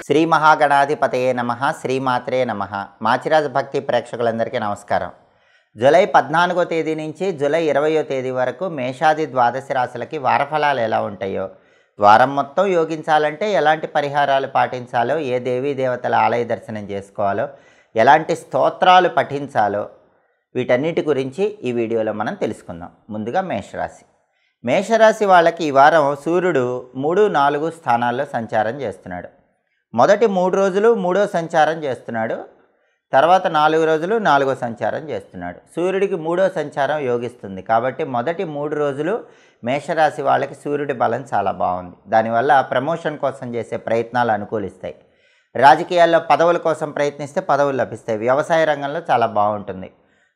శ్రీ మహాగణాధిపతయే నమః శ్రీమాత్రే నమః మాచిరాజు భక్తి ప్రేక్షకులందరికీ నమస్కారం. జూలై 14వ తేదీ నుంచి జూలై 20వ తేదీ వరకు మేషాది ద్వాదశ రాశులకి వారఫలాలు ఎలా ఉంటాయో, వారం మొత్తం యోగించాలంటే ఎలాంటి పరిహారాలు పాటించాలో, ఏ దేవీ దేవతల ఆలయ దర్శనం చేసుకోవాలో, ఎలాంటి స్తోత్రాలు పఠించాలో వీటన్నిటి గురించి ఈ వీడియోలో మనం తెలుసుకుందాం. ముందుగా మేషరాశి. మేషరాశి వాళ్ళకి ఈ వారం సూర్యుడు 3, 4 స్థానాల్లో సంచారం చేస్తున్నాడు. మొదటి 3 రోజులు 3వ సంచారం చేస్తున్నాడు. తర్వాత 4 రోజులు 4వ సంచారం చేస్తున్నాడు. సూర్యుడికి 3వ సంచారం యోగిస్తుంది. కాబట్టి మొదటి 3 రోజులు మేషరాశి వాళ్ళకి సూర్యుడి బలం చాలా బాగుంది. దానివల్ల ప్రమోషన్ కోసం చేసే ప్రయత్నాలు అనుకూలిస్తాయి. రాజకీయాల్లో పదవుల కోసం ప్రయత్నిస్తే పదవులు లభిస్తాయి. వ్యవసాయ రంగంలో చాలా బాగుంటుంది.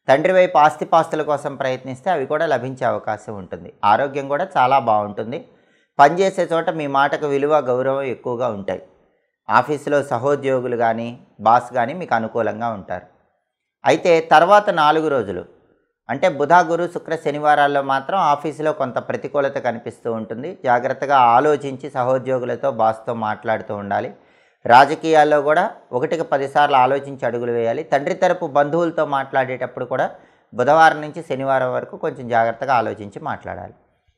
తండ్రి వైపు ఆస్తిపాస్తుల కోసం ప్రయత్నిస్తే అవి కూడా లభించే అవకాశం ఉంటుంది. ఆరోగ్యం కూడా చాలా బాగుంటుంది. పనిచేసే చోట మీ మాటకు విలువ, గౌరవం ఎక్కువగా ఉంటాయి. ఆఫీసులో సహోద్యోగులు కానీ, బాస్ కానీ మీకు అనుకూలంగా ఉంటారు. అయితే తర్వాత 4 రోజులు అంటే బుధ, గురు, శుక్ర, శనివారాల్లో మాత్రం ఆఫీసులో కొంత ప్రతికూలత కనిపిస్తూ ఉంటుంది. జాగ్రత్తగా ఆలోచించి సహోద్యోగులతో, బాస్తో మాట్లాడుతూ ఉండాలి. రాజకీయాల్లో కూడా 1కి 10 సార్లు ఆలోచించి అడుగులు వేయాలి. తండ్రి తరపు బంధువులతో మాట్లాడేటప్పుడు కూడా బుధవారం నుంచి శనివారం వరకు కొంచెం జాగ్రత్తగా ఆలోచించి మాట్లాడాలి.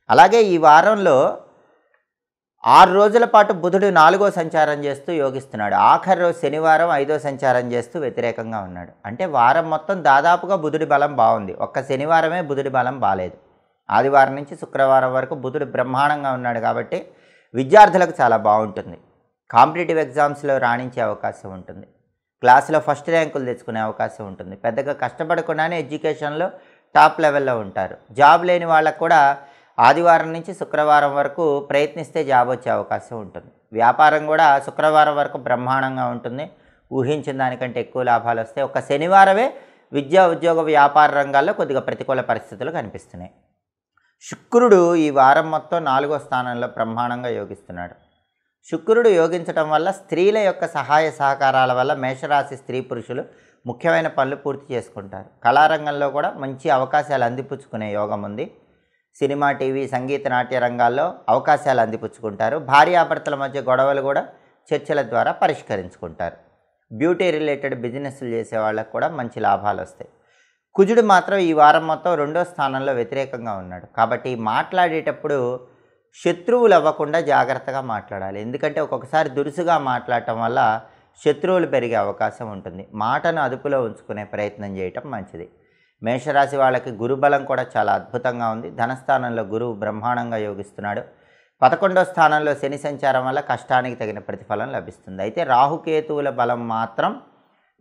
అలాగే ఈ వారంలో 6 రోజుల పాటు బుధుడు 4వ సంచారం చేస్తూ యోగిస్తున్నాడు. ఆఖరి రోజు శనివారం 5వ సంచారం చేస్తూ వ్యతిరేకంగా ఉన్నాడు. అంటే వారం మొత్తం దాదాపుగా బుధుడి బలం బాగుంది. ఒక్క శనివారమే బుధుడి బలం బాలేదు. ఆదివారం నుంచి శుక్రవారం వరకు బుధుడు బ్రహ్మాండంగా ఉన్నాడు. కాబట్టి విద్యార్థులకు చాలా బాగుంటుంది. కాంపిటేటివ్ ఎగ్జామ్స్లో రాణించే అవకాశం ఉంటుంది. క్లాసులో ఫస్ట్ ర్యాంకులు తెచ్చుకునే అవకాశం ఉంటుంది. పెద్దగా కష్టపడకుండానే ఎడ్యుకేషన్లో టాప్ లెవెల్లో ఉంటారు. జాబ్ లేని వాళ్ళకు కూడా ఆదివారం నుంచి శుక్రవారం వరకు ప్రయత్నిస్తే జాబ్ వచ్చే అవకాశం ఉంటుంది. వ్యాపారం కూడా శుక్రవారం వరకు బ్రహ్మాండంగా ఉంటుంది. ఊహించిన దానికంటే ఎక్కువ లాభాలు వస్తాయి. ఒక శనివారమే విద్యా, ఉద్యోగ, వ్యాపార రంగాల్లో కొద్దిగా ప్రతికూల పరిస్థితులు కనిపిస్తున్నాయి. శుక్రుడు ఈ వారం మొత్తం 4వ స్థానంలో బ్రహ్మాండంగా యోగిస్తున్నాడు. శుక్రుడు యోగించడం వల్ల స్త్రీల యొక్క సహాయ సహకారాల వల్ల మేషరాశి స్త్రీ పురుషులు ముఖ్యమైన పనులు పూర్తి చేసుకుంటారు. కళారంగంలో కూడా మంచి అవకాశాలు అందిపుచ్చుకునే యోగం ఉంది. సినిమా, టీవీ, సంగీత, నాట్య రంగాల్లో అవకాశాలు అందిపుచ్చుకుంటారు. భార్యాభర్తల మధ్య గొడవలు కూడా చర్చల ద్వారా పరిష్కరించుకుంటారు. బ్యూటీ రిలేటెడ్ బిజినెస్లు చేసే వాళ్ళకు కూడా మంచి లాభాలు వస్తాయి. కుజుడు మాత్రం ఈ వారం మొత్తం 2వ స్థానంలో వ్యతిరేకంగా ఉన్నాడు. కాబట్టి మాట్లాడేటప్పుడు శత్రువులు అవ్వకుండా జాగ్రత్తగా మాట్లాడాలి. ఎందుకంటే ఒక్కొక్కసారి దురుసుగా మాట్లాడటం వల్ల శత్రువులు పెరిగే అవకాశం ఉంటుంది. మాటను అదుపులో ఉంచుకునే ప్రయత్నం చేయటం మంచిది. మేషరాశి వాళ్ళకి గురుబలం కూడా చాలా అద్భుతంగా ఉంది. ధనస్థానంలో గురువు బ్రహ్మాండంగా యోగిస్తున్నాడు. 11వ స్థానంలో శని సంచారం వల్ల కష్టానికి తగిన ప్రతిఫలం లభిస్తుంది. అయితే రాహుకేతువుల బలం మాత్రం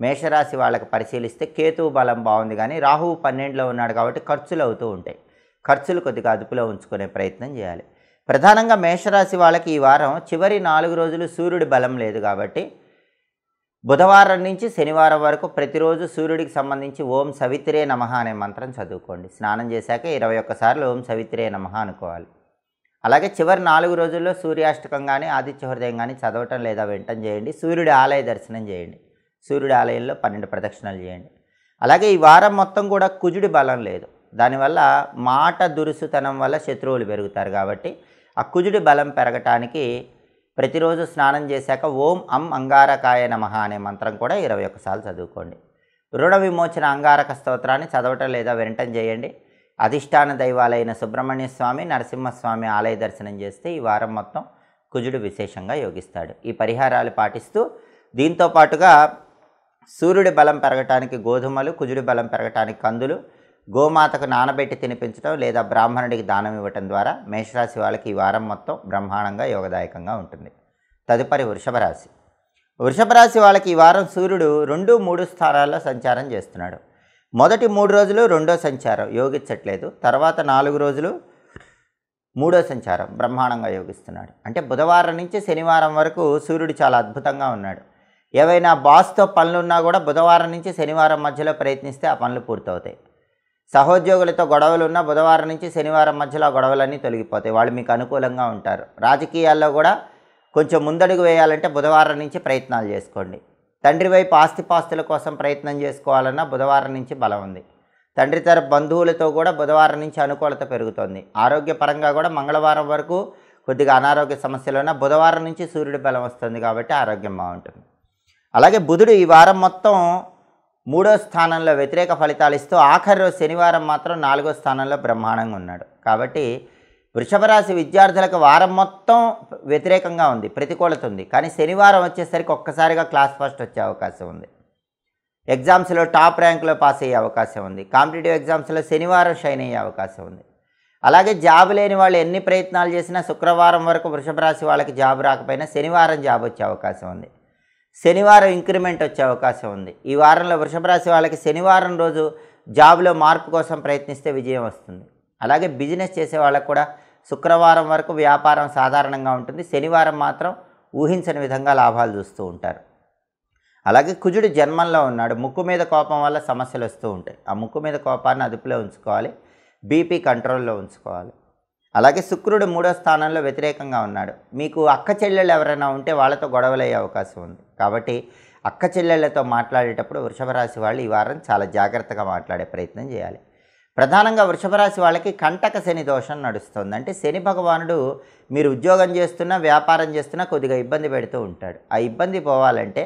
మేషరాశి వాళ్ళకి పరిశీలిస్తే కేతువు బలం బాగుంది, కానీ రాహువు 12లో ఉన్నాడు కాబట్టి ఖర్చులు అవుతూ ఉంటాయి. ఖర్చులు కొద్దిగా అదుపులో ఉంచుకునే ప్రయత్నం చేయాలి. ప్రధానంగా మేషరాశి వాళ్ళకి ఈ వారం చివరి 4 రోజులు సూర్యుడి బలం లేదు. కాబట్టి బుధవారం నుంచి శనివారం వరకు ప్రతిరోజు సూర్యుడికి సంబంధించి ఓం సవిత్రే నమః అనే మంత్రం చదువుకోండి. స్నానం చేశాక 21 సార్లు ఓం సవిత్రే నమః అనుకోవాలి. అలాగే చివరి 4 రోజుల్లో సూర్యాష్టకం కానీ, ఆదిత్య హృదయం కానీ చదవటం లేదా వినటం చేయండి. సూర్యుడి ఆలయ దర్శనం చేయండి. సూర్యుడి ఆలయంలో 12 ప్రదక్షిణలు చేయండి. అలాగే ఈ వారం మొత్తం కూడా కుజుడి బలం లేదు. దానివల్ల మాట దురుసుతనం వల్ల శత్రువులు పెరుగుతారు. కాబట్టి ఆ కుజుడి బలం పెరగటానికి ప్రతిరోజు స్నానం చేశాక ఓం అం అంగారకాయ నమః అనే మంత్రం కూడా 21 సార్లు చదువుకోండి. రుణ విమోచన అంగారక స్తోత్రాన్ని చదవటం లేదా వినటం చేయండి. అధిష్టాన దైవాలైన సుబ్రహ్మణ్య స్వామి, నరసింహస్వామి ఆలయ దర్శనం చేస్తే ఈ వారం మొత్తం కుజుడు విశేషంగా యోగిస్తాడు. ఈ పరిహారాలు పాటిస్తూ దీంతో పాటుగా సూర్యుడి బలం పెరగటానికి గోధుమలు, కుజుడి బలం పెరగటానికి కందులు, గోమాతకు నానబెట్టి తినిపించడం లేదా బ్రాహ్మణుడికి దానం ఇవ్వటం ద్వారా మేషరాశి వాళ్ళకి ఈ వారం మొత్తం బ్రహ్మాండంగా యోగదాయకంగా ఉంటుంది. తదుపరి వృషభ రాశి. వృషభ రాశి వాళ్ళకి ఈ వారం సూర్యుడు 2, 3 స్థానాల్లో సంచారం చేస్తున్నాడు. మొదటి 3 రోజులు 2వ సంచారం యోగించట్లేదు. తర్వాత 4 రోజులు 3వ సంచారం బ్రహ్మాండంగా యోగిస్తున్నాడు. అంటే బుధవారం నుంచి శనివారం వరకు సూర్యుడు చాలా అద్భుతంగా ఉన్నాడు. ఏవైనా బాస్తో పనులున్నా కూడా బుధవారం నుంచి శనివారం మధ్యలో ప్రయత్నిస్తే ఆ పనులు పూర్తవుతాయి. సహోద్యోగులతో గొడవలు ఉన్న బుధవారం నుంచి శనివారం మధ్యలో ఆ గొడవలన్నీ తొలగిపోతాయి. వాళ్ళు మీకు అనుకూలంగా ఉంటారు. రాజకీయాల్లో కూడా కొంచెం ముందడుగు వేయాలంటే బుధవారం నుంచి ప్రయత్నాలు చేసుకోండి. తండ్రి వైపు ఆస్తిపాస్తుల కోసం ప్రయత్నం చేసుకోవాలన్నా బుధవారం నుంచి బలం ఉంది. తండ్రి తరపు బంధువులతో కూడా బుధవారం నుంచి అనుకూలత పెరుగుతుంది. ఆరోగ్యపరంగా కూడా మంగళవారం వరకు కొద్దిగా అనారోగ్య సమస్యలున్న బుధవారం నుంచి సూర్యుడి బలం వస్తుంది కాబట్టి ఆరోగ్యం బాగుంటుంది. అలాగే బుధుడు ఈ వారం మొత్తం 3వ స్థానంలో వ్యతిరేక ఫలితాలు ఇస్తూ ఆఖరి రోజు శనివారం మాత్రం 4వ స్థానంలో బ్రహ్మాండంగా ఉన్నాడు. కాబట్టి వృషభ రాశి విద్యార్థులకు వారం మొత్తం వ్యతిరేకంగా ఉంది, ప్రతికూలత ఉంది. కానీ శనివారం వచ్చేసరికి ఒక్కసారిగా క్లాస్ ఫస్ట్ వచ్చే అవకాశం ఉంది. ఎగ్జామ్స్లో టాప్ ర్యాంకులో పాస్ అయ్యే అవకాశం ఉంది. కాంపిటేటివ్ ఎగ్జామ్స్లో శనివారం షైన్ అయ్యే అవకాశం ఉంది. అలాగే జాబ్ లేని వాళ్ళు ఎన్ని ప్రయత్నాలు చేసినా శుక్రవారం వరకు వృషభ రాశి వాళ్ళకి జాబ్ రాకపోయినా శనివారం జాబ్ వచ్చే అవకాశం ఉంది. శనివారం ఇంక్రిమెంట్ వచ్చే అవకాశం ఉంది. ఈ వారంలో వృషభ రాశి వాళ్ళకి శనివారం రోజు జాబ్లో మార్పు కోసం ప్రయత్నిస్తే విజయం వస్తుంది. అలాగే బిజినెస్ చేసే వాళ్ళకు కూడా శుక్రవారం వరకు వ్యాపారం సాధారణంగా ఉంటుంది. శనివారం మాత్రం ఊహించని విధంగా లాభాలు చూస్తూ ఉంటారు. అలాగే కుజుడు జన్మంలో ఉన్నాడు. ముక్కు మీద కోపం వల్ల సమస్యలు వస్తూ ఉంటాయి. ఆ ముక్కు మీద కోపాన్ని అదుపులో ఉంచుకోవాలి, బీపీ కంట్రోల్లో ఉంచుకోవాలి. అలాగే శుక్రుడు 3వ స్థానంలో వ్యతిరేకంగా ఉన్నాడు. మీకు అక్క చెల్లెళ్ళు ఎవరైనా ఉంటే వాళ్ళతో గొడవలు అయ్యే అవకాశం ఉంది. కాబట్టి అక్క చెల్లెళ్ళతో మాట్లాడేటప్పుడు వృషభ రాశి వాళ్ళు ఈ వారం చాలా జాగ్రత్తగా మాట్లాడే ప్రయత్నం చేయాలి. ప్రధానంగా వృషభ రాశి వాళ్ళకి కంటక శని దోషం నడుస్తుంది. అంటే శని భగవానుడు మీరు ఉద్యోగం చేస్తున్నా వ్యాపారం చేస్తున్నా కొద్దిగా ఇబ్బంది పెడుతూ ఉంటాడు. ఆ ఇబ్బంది పోవాలంటే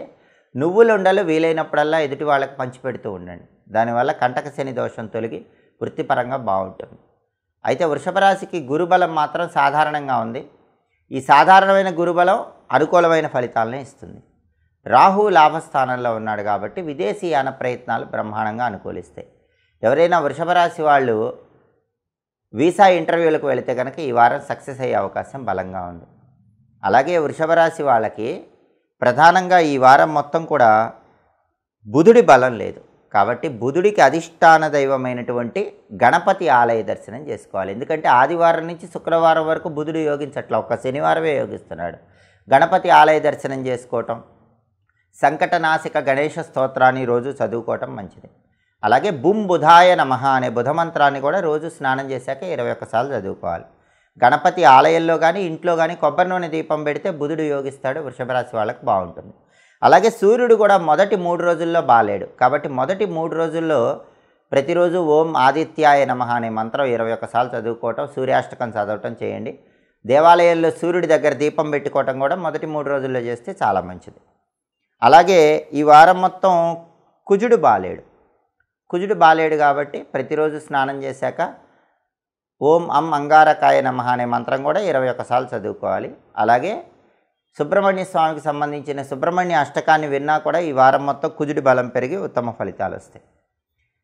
నువ్వులుండలు వీలైనప్పుడల్లా ఎదుటి వాళ్ళకి పంచిపెడుతూ ఉండండి. దానివల్ల కంటక శని దోషం తొలగి వృత్తిపరంగా బాగుంటుంది. అయితే వృషభ రాశికి గురుబలం మాత్రం సాధారణంగా ఉంది. ఈ సాధారణమైన గురుబలం అనుకూలమైన ఫలితాలను ఇస్తుంది. రాహు లాభస్థానంలో ఉన్నాడు కాబట్టి విదేశీయాన ప్రయత్నాలు బ్రహ్మాండంగా అనుకూలిస్తాయి. ఎవరైనా వృషభ రాశి వాళ్ళు వీసా ఇంటర్వ్యూలకు వెళితే కనుక ఈ వారం సక్సెస్ అయ్యే అవకాశం బలంగా ఉంది. అలాగే వృషభ రాశి వాళ్ళకి ప్రధానంగా ఈ వారం మొత్తం కూడా బుధుడి బలం లేదు. కాబట్టి బుధుడికి అధిష్టాన దైవమైనటువంటి గణపతి ఆలయ దర్శనం చేసుకోవాలి. ఎందుకంటే ఆదివారం నుంచి శుక్రవారం వరకు బుధుడు యోగించట్ల, ఒక్క శనివారమే యోగిస్తున్నాడు. గణపతి ఆలయ దర్శనం చేసుకోవటం, సంకటనాశక గణేష స్తోత్రాన్ని రోజు చదువుకోవటం మంచిది. అలాగే బుం బుధాయ నమః అనే బుధమంత్రాన్ని కూడా రోజు స్నానం చేశాక 21 సార్లు చదువుకోవాలి. గణపతి ఆలయంలో కానీ ఇంట్లో కానీ కొబ్బరి నూనె దీపం పెడితే బుధుడు యోగిస్తాడు. వృషభ రాశి వాళ్ళకి బాగుంటుంది. అలాగే సూర్యుడు కూడా మొదటి 3 రోజుల్లో బాలేడు. కాబట్టి మొదటి 3 రోజుల్లో ప్రతిరోజు ఓం ఆదిత్యాయ నమః అనే మంత్రం 21 సార్లు చదువుకోవటం, సూర్యాష్టకం చదవటం చేయండి. దేవాలయంలో సూర్యుడి దగ్గర దీపం పెట్టుకోవటం కూడా మొదటి 3 రోజుల్లో చేస్తే చాలా మంచిది. అలాగే ఈ వారం మొత్తం కుజుడు బాలేడు కాబట్టి ప్రతిరోజు స్నానం చేశాక ఓం అం అంగారకాయ నమః అనే మంత్రం కూడా 21 సార్లు చదువుకోవాలి. అలాగే సుబ్రహ్మణ్య స్వామికి సంబంధించిన సుబ్రహ్మణ్య అష్టకాన్ని విన్నా కూడా ఈ వారం మొత్తం కుజుడి బలం పెరిగి ఉత్తమ ఫలితాలు వస్తాయి.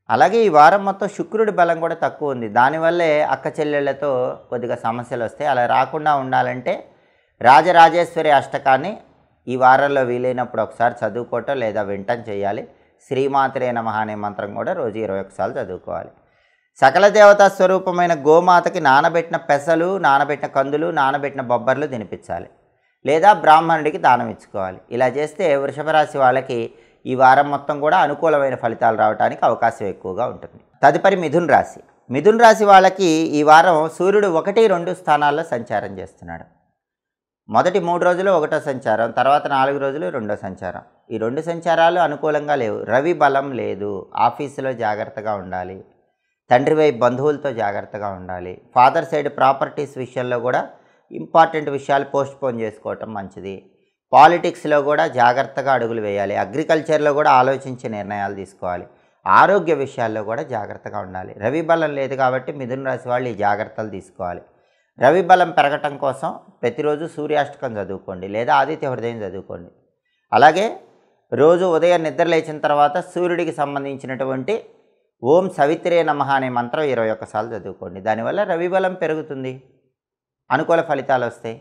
అలాగే ఈ వారం మొత్తం శుక్రుడి బలం కూడా తక్కువ ఉంది. దానివల్లే అక్క చెల్లెళ్లతో కొద్దిగా సమస్యలు వస్తాయి. అలా రాకుండా ఉండాలంటే రాజరాజేశ్వరి అష్టకాన్ని ఈ వారంలో వీలైనప్పుడు ఒకసారి చదువుకోవటం లేదా వింటం చేయాలి. శ్రీమాత్రే నమః అనే మంత్రం కూడా రోజు 21 సార్లు చదువుకోవాలి. సకల దేవతా స్వరూపమైన గోమాతకి నానబెట్టిన పెసలు, నానబెట్టిన కందులు, నానబెట్టిన బొబ్బర్లు తినిపించాలి. లేదా బ్రాహ్మణుడికి దానం ఇచ్చుకోవాలి. ఇలా చేస్తే వృషభ రాశి వాళ్ళకి ఈ వారం మొత్తం కూడా అనుకూలమైన ఫలితాలు రావడానికి అవకాశం ఎక్కువగా ఉంటుంది. తదుపరి మిథున్ రాశి వాళ్ళకి ఈ వారం సూర్యుడు 1, 2 స్థానాల్లో సంచారం చేస్తున్నాడు. మొదటి 3 రోజులు 1వ సంచారం, తర్వాత 4 రోజులు 2వ సంచారం. ఈ 2 సంచారాలు అనుకూలంగా లేవు. రవి బలం లేదు. ఆఫీసులో జాగ్రత్తగా ఉండాలి. తండ్రి వైపు బంధువులతో జాగ్రత్తగా ఉండాలి. ఫాదర్ సైడ్ ప్రాపర్టీస్ విషయంలో కూడా ఇంపార్టెంట్ విషయాలు పోస్ట్పోన్ చేసుకోవటం మంచిది. పాలిటిక్స్లో కూడా జాగ్రత్తగా అడుగులు వేయాలి. అగ్రికల్చర్లో కూడా ఆలోచించి నిర్ణయాలు తీసుకోవాలి. ఆరోగ్య విషయాల్లో కూడా జాగ్రత్తగా ఉండాలి. రవి బలం లేదు కాబట్టి మిథున రాశి వాళ్ళు ఈ జాగ్రత్తలు తీసుకోవాలి. రవి బలం పెరగటం కోసం ప్రతిరోజు సూర్యాష్టకం చదువుకోండి లేదా ఆదిత్య హృదయం చదువుకోండి. అలాగే రోజు ఉదయం నిద్ర లేచిన తర్వాత సూర్యుడికి సంబంధించినటువంటి ఓం సవిత్రే నమః అనే మంత్రం 21 సార్లు చదువుకోండి. దానివల్ల రవి బలం పెరుగుతుంది, అనుకూల ఫలితాలు వస్తాయి.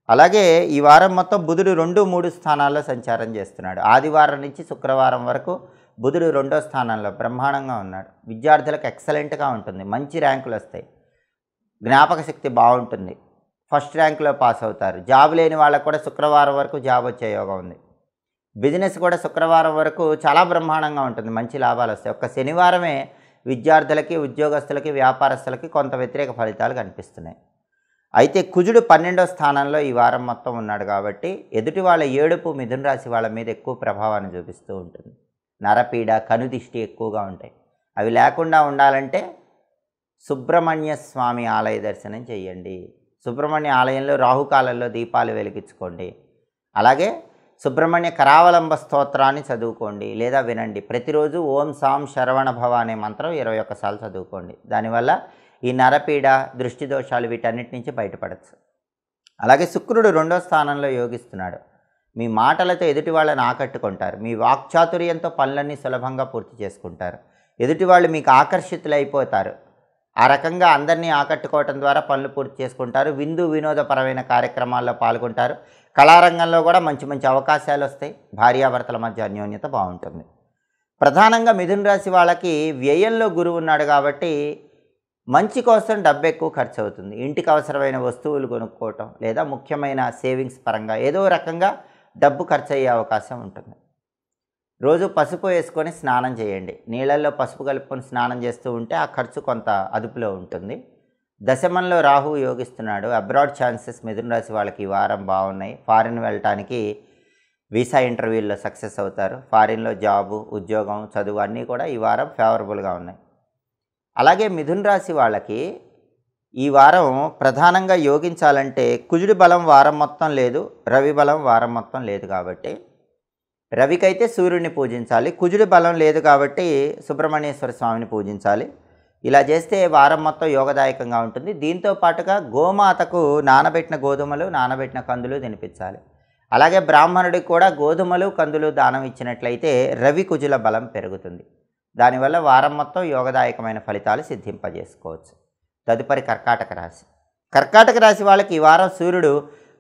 అలాగే ఈ వారం మొత్తం బుధుడు 2, 3 స్థానాల్లో సంచారం చేస్తున్నాడు. ఆదివారం నుంచి శుక్రవారం వరకు బుధుడు 2వ స్థానంలో బ్రహ్మాండంగా ఉన్నాడు. విద్యార్థులకు ఎక్సలెంట్గా ఉంటుంది. మంచి ర్యాంకులు వస్తాయి. జ్ఞాపక శక్తి బాగుంటుంది. ఫస్ట్ ర్యాంకులో పాస్ అవుతారు. జాబ్ లేని వాళ్ళకు కూడా శుక్రవారం వరకు జాబ్ వచ్చే యోగం ఉంది. బిజినెస్ కూడా శుక్రవారం వరకు చాలా బ్రహ్మాండంగా ఉంటుంది. మంచి లాభాలు వస్తాయి. ఒక్క శనివారమే విద్యార్థులకి, ఉద్యోగస్తులకి, వ్యాపారస్తులకి కొంత వ్యతిరేక ఫలితాలు కనిపిస్తున్నాయి. అయితే కుజుడు 12వ స్థానంలో ఈ వారం మొత్తం ఉన్నాడు కాబట్టి ఎదుటి వాళ్ళ ఏడుపు మిథున రాశి వాళ్ళ మీద ఎక్కువ ప్రభావాన్ని చూపిస్తూ ఉంటుంది. నరపీడ, కనుదిష్టి ఎక్కువగా ఉంటాయి. అవి లేకుండా ఉండాలంటే సుబ్రహ్మణ్య స్వామి ఆలయ దర్శనం చేయండి. సుబ్రహ్మణ్య ఆలయంలో రాహుకాలంలో దీపాలు వెలిగించుకోండి. అలాగే సుబ్రహ్మణ్య కరావలంబ స్తోత్రాన్ని చదువుకోండి లేదా వినండి. ప్రతిరోజు ఓం సాం శరవణ భవ అనే మంత్రం 21 సార్లు చదువుకోండి. దానివల్ల ఈ నరపీడ, దృష్టి దోషాలు వీటన్నిటి నుంచి బయటపడచ్చు. అలాగే శుక్రుడు 2వ స్థానంలో యోగిస్తున్నాడు. మీ మాటలతో ఎదుటి వాళ్ళని ఆకట్టుకుంటారు. మీ వాక్చాతుర్యంతో పనులన్నీ సులభంగా పూర్తి చేసుకుంటారు. ఎదుటి వాళ్ళు మీకు ఆకర్షితులైపోతారు. ఆ రకంగా అందరినీ ఆకట్టుకోవటం ద్వారా పనులు పూర్తి చేసుకుంటారు. విందు వినోదపరమైన కార్యక్రమాల్లో పాల్గొంటారు. కళారంగంలో కూడా మంచి మంచి అవకాశాలు వస్తాయి. భార్యాభర్తల మధ్య అన్యోన్యత బాగుంటుంది. ప్రధానంగా మిథున రాశి వాళ్ళకి వ్యయంలో గురువు ఉన్నాడు కాబట్టి మంచి కోసం డబ్బు ఎక్కువ ఖర్చు అవుతుంది. ఇంటికి అవసరమైన వస్తువులు కొనుక్కోవటం లేదా ముఖ్యమైన సేవింగ్స్ పరంగా ఏదో రకంగా డబ్బు ఖర్చు అయ్యే అవకాశం ఉంటుంది. రోజు పసుపు వేసుకొని స్నానం చేయండి. నీళ్ళల్లో పసుపు కలుపుకొని స్నానం చేస్తూ ఉంటే ఆ ఖర్చు కొంత అదుపులో ఉంటుంది. దశమంలో రాహు యోగిస్తున్నాడు. అబ్రాడ్ ఛాన్సెస్ మిథున రాశి వాళ్ళకి ఈ వారం బాగున్నాయి. ఫారిన్ వెళ్ళటానికి వీసా ఇంటర్వ్యూల్లో సక్సెస్ అవుతారు. ఫారిన్లో జాబు, ఉద్యోగం, చదువు అన్నీ కూడా ఈ వారం ఫేవరబుల్గా ఉన్నాయి. అలాగే మిథున రాశి వాళ్ళకి ఈ వారం ప్రధానంగా యోగించాలంటే కుజుడి బలం వారం మొత్తం లేదు, రవి బలం వారం మొత్తం లేదు కాబట్టి రవికైతే సూర్యుడిని పూజించాలి. కుజుడి బలం లేదు కాబట్టి సుబ్రహ్మణ్యేశ్వర స్వామిని పూజించాలి. ఇలా చేస్తే వారం మొత్తం యోగదాయకంగా ఉంటుంది. దీంతో పాటుగా గోమాతకు నానబెట్టిన గోధుమలు, నానబెట్టిన కందులు తినిపించాలి. అలాగే బ్రాహ్మణుడికి కూడా గోధుమలు, కందులు దానం ఇచ్చినట్లయితే రవి కుజుల బలం పెరుగుతుంది. దానివల్ల వారం మొత్తం యోగదాయకమైన ఫలితాలు సిద్ధింపజేసుకోవచ్చు. తదుపరి కర్కాటక రాశి. కర్కాటక రాశి వాళ్ళకి ఈ వారం సూర్యుడు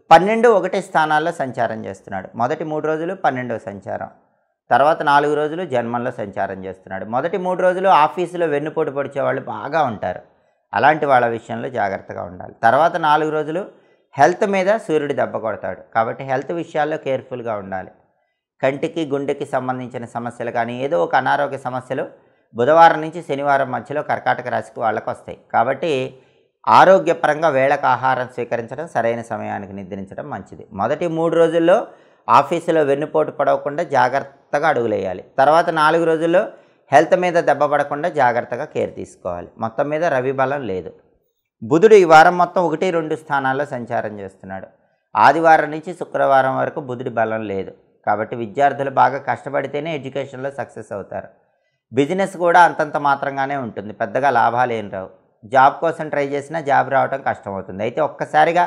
12, 1 స్థానాల్లో సంచారం చేస్తున్నాడు. మొదటి 3 రోజులు 12వ సంచారం, తర్వాత 4 రోజులు జన్మంలో సంచారం చేస్తున్నాడు. మొదటి 3 రోజులు ఆఫీసులో వెన్నుపోటు పొడిచే వాళ్ళు బాగా ఉంటారు. అలాంటి వాళ్ళ విషయంలో జాగ్రత్తగా ఉండాలి. తర్వాత 4 రోజులు హెల్త్ మీద సూర్యుడు దెబ్బ కొడతాడు కాబట్టి హెల్త్ విషయాల్లో కేర్ఫుల్గా ఉండాలి. కంటికి, గుండెకి సంబంధించిన సమస్యలు కానీ ఏదో ఒక అనారోగ్య సమస్యలు బుధవారం నుంచి శనివారం మధ్యలో కర్కాటక రాశికి వాళ్ళకు వస్తాయి. కాబట్టి ఆరోగ్యపరంగా వేళకు ఆహారం స్వీకరించడం, సరైన సమయానికి నిద్రించడం మంచిది. మొదటి 3 రోజుల్లో ఆఫీసులో వెన్నుపోటు పడవకుండా జాగ్రత్తగా అడుగులేయాలి. తర్వాత 4 రోజుల్లో హెల్త్ మీద దెబ్బ పడకుండా జాగ్రత్తగా కేర్ తీసుకోవాలి. మొత్తం మీద రవి బలం లేదు. బుధుడు ఈ వారం మొత్తం 1, 2 స్థానాల్లో సంచారం చేస్తున్నాడు. ఆదివారం నుంచి శుక్రవారం వరకు బుధుడి బలం లేదు కాబట్టి విద్యార్థులు బాగా కష్టపడితేనే ఎడ్యుకేషన్లో సక్సెస్ అవుతారు. బిజినెస్ కూడా అంతంత మాత్రంగానే ఉంటుంది, పెద్దగా లాభాలు ఏం రావు. జాబ్ కోసం ట్రై చేసినా జాబ్ రావడం కష్టమవుతుంది. అయితే ఒక్కసారిగా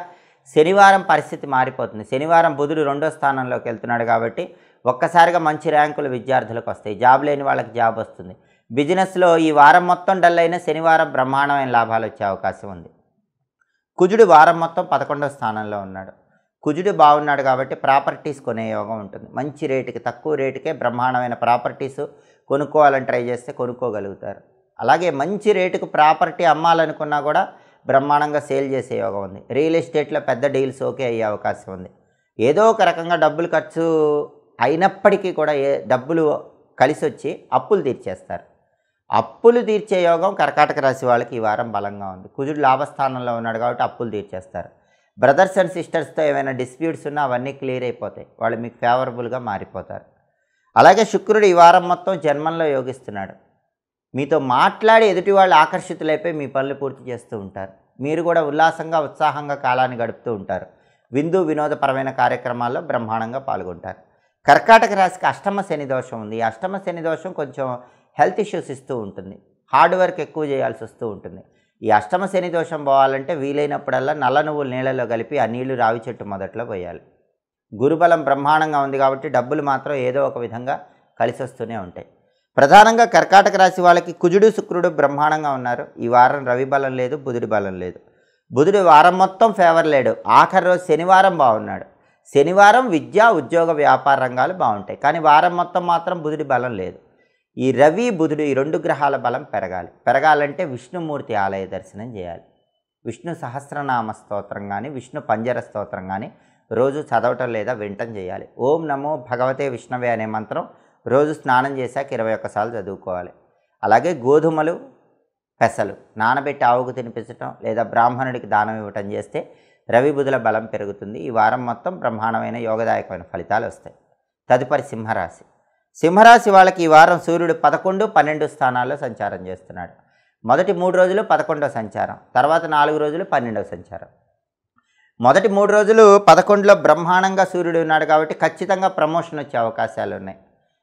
శనివారం పరిస్థితి మారిపోతుంది. శనివారం బుధుడు 2వ స్థానంలోకి వెళ్తున్నాడు కాబట్టి ఒక్కసారిగా మంచి ర్యాంకులు విద్యార్థులకు వస్తాయి. జాబ్ లేని వాళ్ళకి జాబ్ వస్తుంది. బిజినెస్లో ఈ వారం మొత్తం డల్ అయినా శనివారం బ్రహ్మాండమైన లాభాలు వచ్చే అవకాశం ఉంది. కుజుడు వారం మొత్తం 11వ స్థానంలో ఉన్నాడు. కుజుడు బాగున్నాడు కాబట్టి ప్రాపర్టీస్ కొనే యోగం ఉంటుంది. మంచి రేటుకి, తక్కువ రేటుకే బ్రహ్మాండమైన ప్రాపర్టీస్ కొనుక్కోవాలని ట్రై చేస్తే కొనుక్కోగలుగుతారు. అలాగే మంచి రేటుకు ప్రాపర్టీ అమ్మాలనుకున్నా కూడా బ్రహ్మాండంగా సేల్ చేసే యోగం ఉంది. రియల్ ఎస్టేట్లో పెద్ద డీల్స్ ఓకే అయ్యే అవకాశం ఉంది. ఏదో ఒక రకంగా డబ్బులు ఖర్చు అయినప్పటికీ కూడా డబ్బులు కలిసి వచ్చి అప్పులు తీర్చేస్తారు. అప్పులు తీర్చే యోగం కర్కాటక రాశి వాళ్ళకి ఈ వారం బలంగా ఉంది. కుజుడు లాభస్థానంలో ఉన్నాడు కాబట్టి అప్పులు తీర్చేస్తారు. బ్రదర్స్ అండ్ సిస్టర్స్తో ఏమైనా డిస్ప్యూట్స్ ఉన్నా అవన్నీ క్లియర్ అయిపోతాయి. వాళ్ళు మీకు ఫేవరబుల్గా మారిపోతారు. అలాగే శుక్రుడు ఈ వారం మొత్తం జన్మంలో యోగిస్తున్నాడు. మీతో మాట్లాడి ఎదుటి వాళ్ళు ఆకర్షితులైపోయి మీ పనులు పూర్తి చేస్తూ ఉంటారు. మీరు కూడా ఉల్లాసంగా, ఉత్సాహంగా కాలాన్ని గడుపుతూ ఉంటారు. విందు వినోదపరమైన కార్యక్రమాల్లో బ్రహ్మాండంగా పాల్గొంటారు. కర్కాటక రాశికి అష్టమ శని దోషం ఉంది. ఈ అష్టమ శని దోషం కొంచెం హెల్త్ ఇష్యూస్ ఇస్తూ ఉంటుంది. హార్డ్ వర్క్ ఎక్కువ చేయాల్సి వస్తూ ఉంటుంది. ఈ అష్టమ శని దోషం పోవాలంటే వీలైనప్పుడల్లా నల్ల నువ్వులు నీళ్ళలో కలిపి ఆ నీళ్లు రావి చెట్టు మొదట్లో పోయాలి. గురుబలం బ్రహ్మాండంగా ఉంది కాబట్టి డబ్బులు మాత్రం ఏదో ఒక విధంగా కలిసి వస్తూనే ఉంటాయి. ప్రధానంగా కర్కాటక రాశి వాళ్ళకి కుజుడు, శుక్రుడు బ్రహ్మాండంగా ఉన్నారు. ఈ వారం రవి బలం లేదు, బుధుడి బలం లేదు. బుధుడు వారం మొత్తం ఫేవర్ లేడు. ఆఖరి రోజు శనివారం బాగున్నాడు. శనివారం విద్య, ఉద్యోగ, వ్యాపార రంగాలు బాగుంటాయి. కానీ వారం మొత్తం మాత్రం బుధుడి బలం లేదు. ఈ రవి, బుధుడు ఈ 2 గ్రహాల బలం పెరగాలంటే విష్ణుమూర్తి ఆలయ దర్శనం చేయాలి. విష్ణు సహస్రనామ స్తోత్రం కానీ, విష్ణు పంజర స్తోత్రం కానీ రోజు చదవటం లేదా వినటం చేయాలి. ఓం నమో భగవతే విష్ణవే అనే మంత్రం రోజు స్నానం చేశాక 21 సార్లు చదువుకోవాలి. అలాగే గోధుమలు, పెసలు నానబెట్టి ఆవుకు తినిపించటం లేదా బ్రాహ్మణుడికి దానం ఇవ్వటం చేస్తే రవి బుధుల బలం పెరుగుతుంది. ఈ వారం మొత్తం బ్రహ్మాండమైన యోగదాయకమైన ఫలితాలు వస్తాయి. తదుపరి సింహరాశి. సింహరాశి వాళ్ళకి ఈ వారం సూర్యుడు 11, 12 స్థానాల్లో సంచారం చేస్తున్నాడు. మొదటి 3 రోజులు 11వ సంచారం, తర్వాత 4 రోజులు 12వ సంచారం. మొదటి 3 రోజులు 11లో బ్రహ్మాండంగా సూర్యుడు ఉన్నాడు కాబట్టి ఖచ్చితంగా ప్రమోషన్ వచ్చే అవకాశాలు ఉన్నాయి.